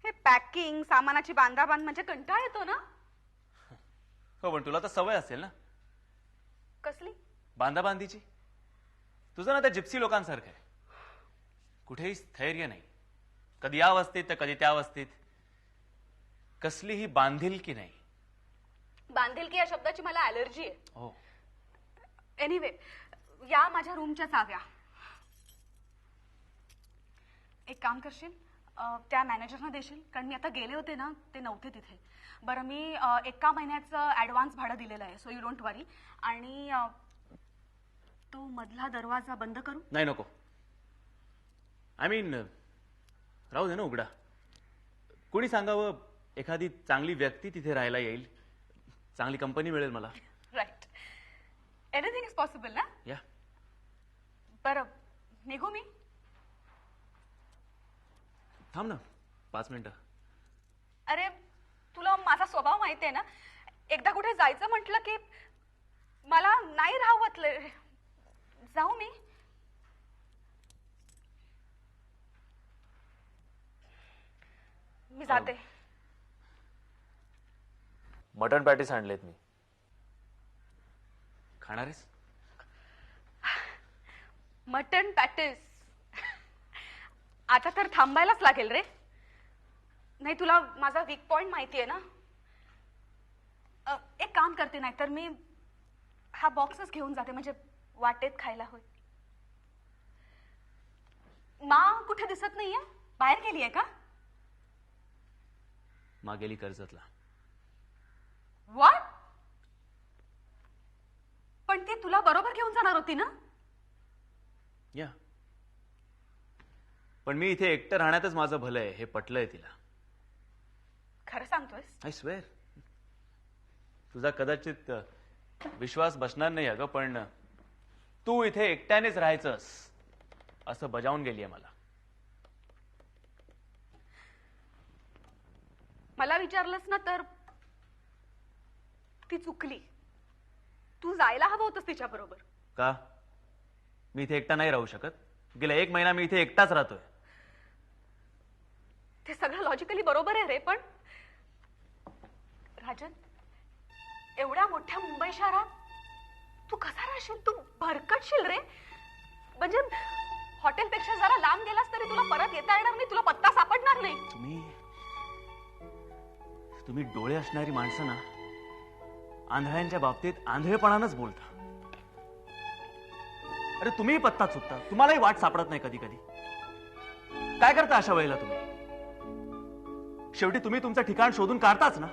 हे पॅकिंग सामानाची बांधाबांध म्हणजे कंटाळ येतो ना. हो पण तुला तर सवय असेल ना कसली? बांधाबांधीची. तुझं ना त्या जिप्सी लोकांसारखं आहे. कुठेही स्थैर्य नाही. कधी या अवस्थेत तर कधी त्या अवस्थेत. कसलीही बांधिलकी नाही. बांधिलकी या शब्दाची मला ॲलर्जी आहे. हो एनिवे, या माझ्या रूमच्या चाव्या. एक काम करशील, त्या मॅनेजरना देशील, कारण मी आता गेले होते ना, ते नव्हते तिथे. बरं, मी 1 महिन्याचं ॲडव्हान्स भाडं दिलेलं आहे, सो यू डोंट वरी. आणि तो मधला दरवाजा बंद करू? नाही नको. आय मीन राहू दे ना उघडा. कोणी सांगावं एखादी चांगली व्यक्ती तिथे राहायला येईल. चांगली कंपनी मिळेल मला. राईट. एनिथिंग इज पॉसिबल ना. या बरं, निघू मी? थांब ना 5 मिनिटं. अरे, तुला माझा स्वभाव माहिती आहे ना. एकदा कुठे जायचं म्हटलं की मला नाही राहवतलं. जाऊ मी? मी जाते. मटन पॅटीस आणलेत मी. खाणार आहेस? Mutton patties. आता तर थांबायलाच लागेल रे. नाही, तुला माझा वीक पॉइंट माहिती आहे ना. एक काम करते, नाही तर मी हा बॉक्सच घेऊन जाते, म्हणजे वाटेत खायला होईल. मा कुठे दिसत नाहीये? बाहेर गेलीये का? मागेली कर्जतला. व्हॉट? पण ती तुला बरोबर घेऊन जाणार होती ना. या पण मी इथे एकटं राहण्यातच माझं भलं आहे हे पटलंय तिला. खरं सांगतोयस? I swear. तुझा कदाचित विश्वास बसणार नाही अगं, पण तू इथे एकट्यानेच राहायचंस असं बजावून गेलीये मला. मला विचारलंस ना तर ती चुकली. तू जायला हवं होतंस तिच्या बरोबर. का? मी इथे एकटा नाही राहू शकत? गेला 1 महिना मी इथे एकटाच राहतोय. ते सगळं लॉजिकली बरोबर आहे रे, पण राजन, एवढ्या मोठ्या मुंबई शहरात तू कसा राहशील? तू भरकटशील रे. म्हणजे हॉटेलपेक्षा जरा लांब गेलास तरी तुला परत येता येणार नाही. तुला पत्ता सापडणार नाही. तुम्ही डोळे असणारी माणसं ना आंधळ्यांच्या बाबतीत आंधळेपणानंच बोलता. अरे तुम्ही पत्ता चुकता. तुम्हालाही वाट सापडत नाही कधी कधी. काय करता अशा वेळेला तुम्ही? शेवटी तुम्ही तुमचं ठिकाण शोधून काढताच ना.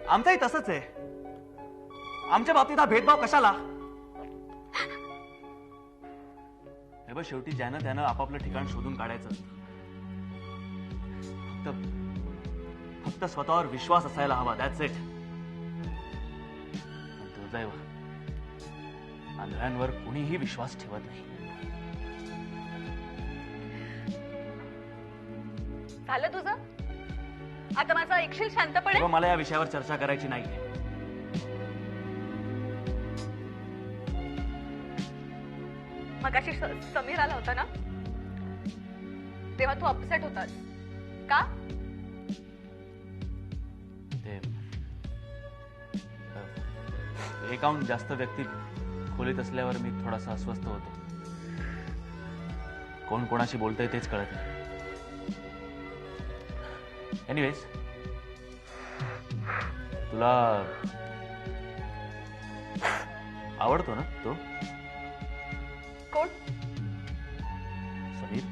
आमचंही तसंच आहे. आमच्या बाबतीत हा भेदभाव कशाला? हे बघ, शेवटी ज्यानं त्यानं आपापलं ठिकाण शोधून काढायचं असतं. फक्त स्वतःवर विश्वास असायला हवा. That's it. दुर्दैव, आंधळ्यांवर कुणीही विश्वास ठेवत नाही. झालं तुझं? आता माझा ऐकशील शांतपणे? तेव्हा मला या विषयावर चर्चा करायची नाहीये. मगाशी समीर आला होता ना, तेव्हा तू अपसेट होतास का? ते एकाहून जास्त व्यक्ती खोलीत असल्यावर मी थोडासा अस्वस्थ होतो. कोण कोणाशी बोलतंय तेच कळत नाही. एनिवेज, तुला आवडतो ना तो कोण? समीर?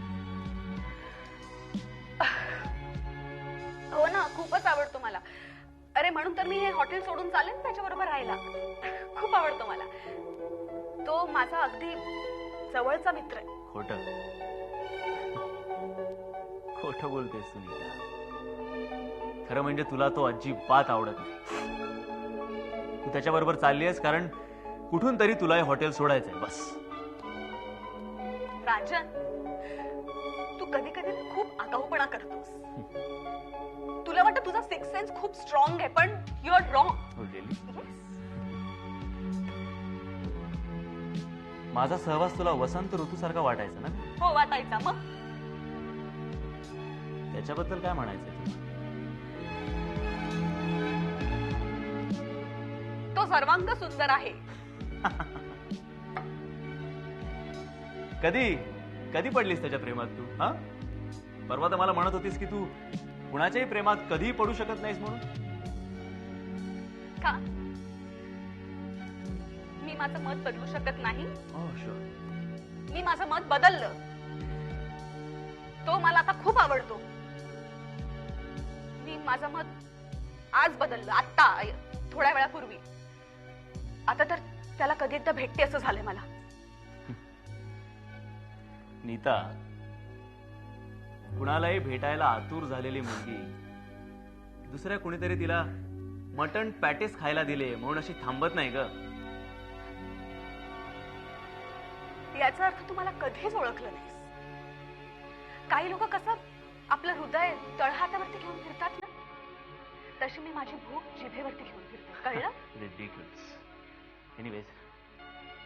हो ना, खूपच आवडतो मला. अरे म्हणून तर मी हे हॉटेल सोडून चालेन त्याच्याबरोबर राहायला. खूप आवडतो मला तो. माझा अगदी जवळचा मित्र आहे. खोटं खोटं बोलतेस सुनीता. खरं म्हणजे तुला तो अजिबात आवडत नाही. तू त्याच्याबरोबर चालली आहेस कारण कुठून तरी तुला हे हॉटेल सोडायचंय, बस. राजन, तू कधी कधी खूप आगाऊपणा करतोस. तुला वाटतं तुझा सिक्स सेन्स खूप स्ट्रॉंग आहे, पण यू आर रॉंग. माझा सहवास तुला वसंत ऋतूसारखा वाटायचा ना? हो, वाटायचा. मग त्याच्याबद्दल काय म्हणायचंय तुला? तो सर्वांग सुंदर आहे. कधी कधी पडलीस त्याच्या प्रेमात तू? हा, परवा तर मला म्हणत होतीस की तू कुणाच्याही प्रेमात कधीही पडू शकत नाहीस म्हणून. का मी माझं मत बदलू शकत नाही? शुअर. मी माझं मत बदललं. तो मला आता खूप आवडतो. मी माझं मत आज बदललं, आत्ता, थोड्या वेळापूर्वी. आता तर त्याला कधी एकदा भेटते असं झालंय मला. नीता, कुणालाही भेटायला आतुर झालेली मुलगी दुसऱ्या कुणीतरी तिला मटण पॅटेस खायला दिले म्हणून अशी थांबत नाही ग. याचा अर्थ तू मला कधीच ओळखलं नाहीस. काही लोक कसं आपलं हृदय तळहातावरती घेऊन फिरतात ना, तशी मी माझी भूक जिभेवरती घेऊन फिरते. कळलं? रिडिक्युलस. एनिवेज,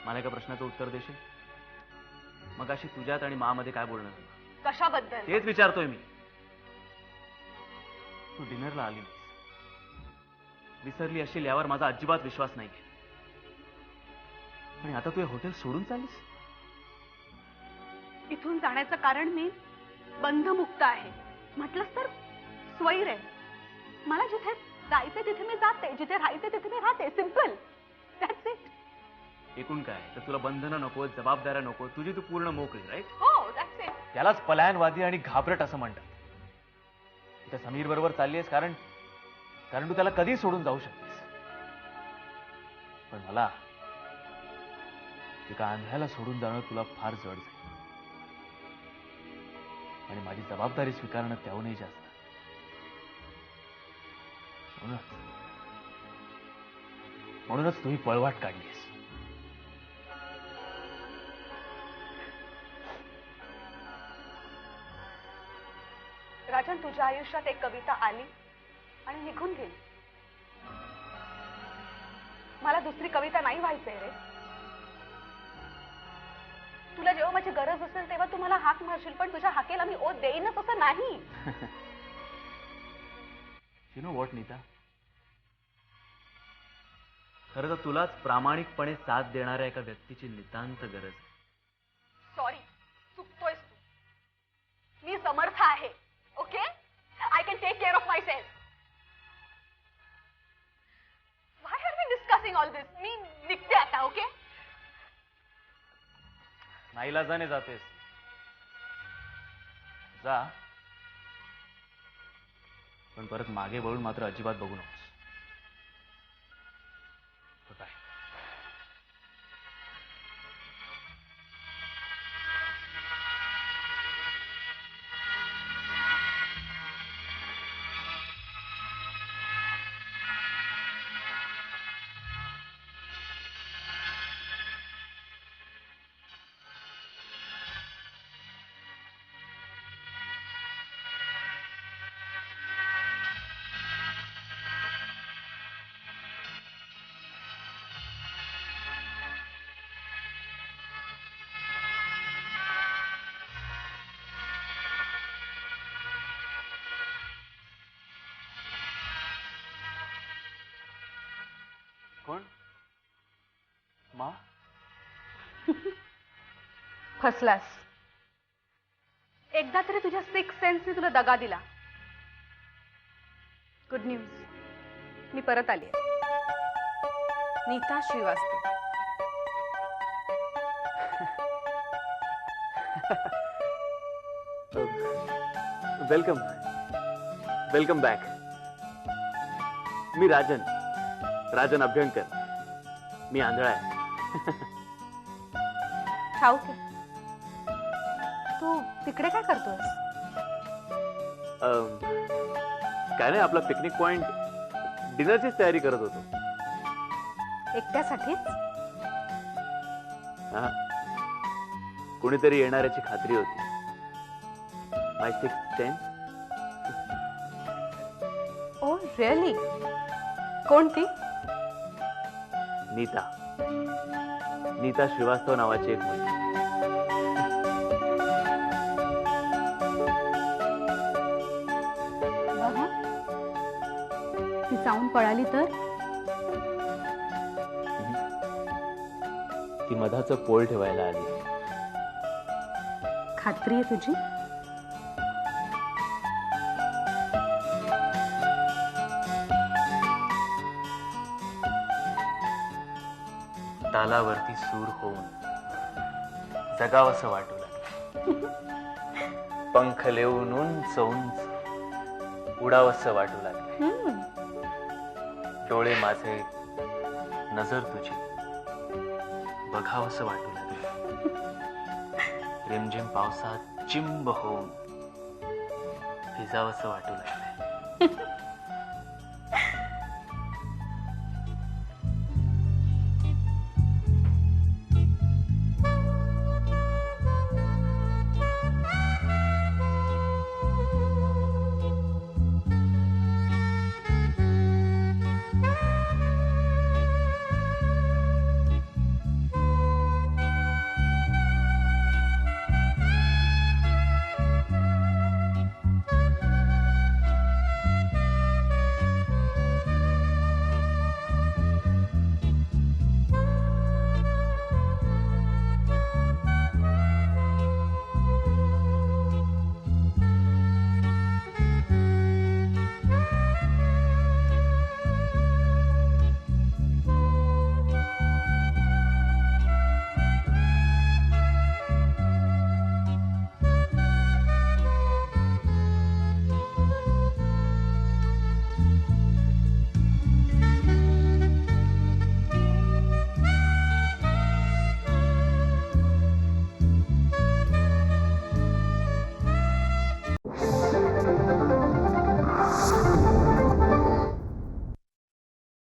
मला एका प्रश्नाचं उत्तर देशील? मग अशी तुझ्यात आणि मामध्ये काय बोलणं झालं? कशाबद्दल? तेच विचारतोय मी. तू डिनरला आली नाहीस, विसरली असशील यावर माझा अजिबात विश्वास नाही. आणि आता तू हे हॉटेल सोडून चाललीस? इथून जाण्याचं कारण मी बंधमुक्त आहे. म्हटलंस तर स्वैर आहे. मला जिथे जायचंय तिथे मी जाते, जिथे राहायचंय तिथे मी राहते. सिम्पल. That's it. एकूण काय तर तुला बंधनं नको, जबाबदाऱ्या नको, तुझी तू पूर्ण मोकळी. राईट? हो, दॅट्स इट. त्यालाच पलायनवादी आणि घाबरट असं म्हणतात. त्या समीर बरोबर चालली आहेस कारण तू त्याला कधी सोडून जाऊ शकतेस. पण मला एका आंधळ्याला सोडून जाणं तुला फार जड जाईल. आणि माझी जबाबदारी स्वीकारणं त्याहूनही जास्त. म्हणूनच तू ही पळवाट काढलीस. राजन, तुझ्या आयुष्यात एक कविता आली आणि निघून गेली. मला दुसरी कविता नाही व्हायचंय रे. तुला जेव्हा माझी गरज असेल तेव्हा तू मला हाक मारशील, पण तुझ्या हाकेला मी ओढ देईनच असं नाही. यु नो व्हॉट नीता, खरं तर तुलाच प्रामाणिकपणे साथ देणाऱ्या एका व्यक्तीची नितांत गरज आहे. सॉरी, चुकतोयस तू. मी समर्थ आहे. Okay, I can take care of myself. Why are we discussing all this? मी निघते आता. ओके, नाईलाजाने जातेस. जा, पण परत मागे वळून मात्र अजिबात बघू नकोस. बाय. कोण? मा? फसलास. एकदा तरी तुझ्या सिक्स सेन्सने तुला दगा दिला. गुड न्यूज, मी परत आली. Nita Srivastava. Welcome. Welcome back. मी राजन अभ्यंकर. मी आंधळा आहे. ठाऊक आहे. तू तिकडे काय करतोस? काय नाही, आपला पिकनिक पॉइंट डिनरचीच तयारी करत होतो. एकट्यासाठीच? हा, कोणीतरी येणाऱ्याची खात्री होती. माय 6th सेन्स. Oh really? कोणती? नीता श्रीवास्तव नावाची एक मुलगी. ती चावून पळाली तर? ती मधाचं पोळ ठेवायला आली. खात्री आहे तुझी? तालावरती सूर होऊन जगावंसं वाटू लागलं. पंख लेऊन उंच उंच उडावंसं वाटू लागलं. डोळे माझे, नजर तुझी बघावंसं वाटू लागलं. रिमझिम पावसात चिंब होऊन भिजावंसं वाटू लागलं.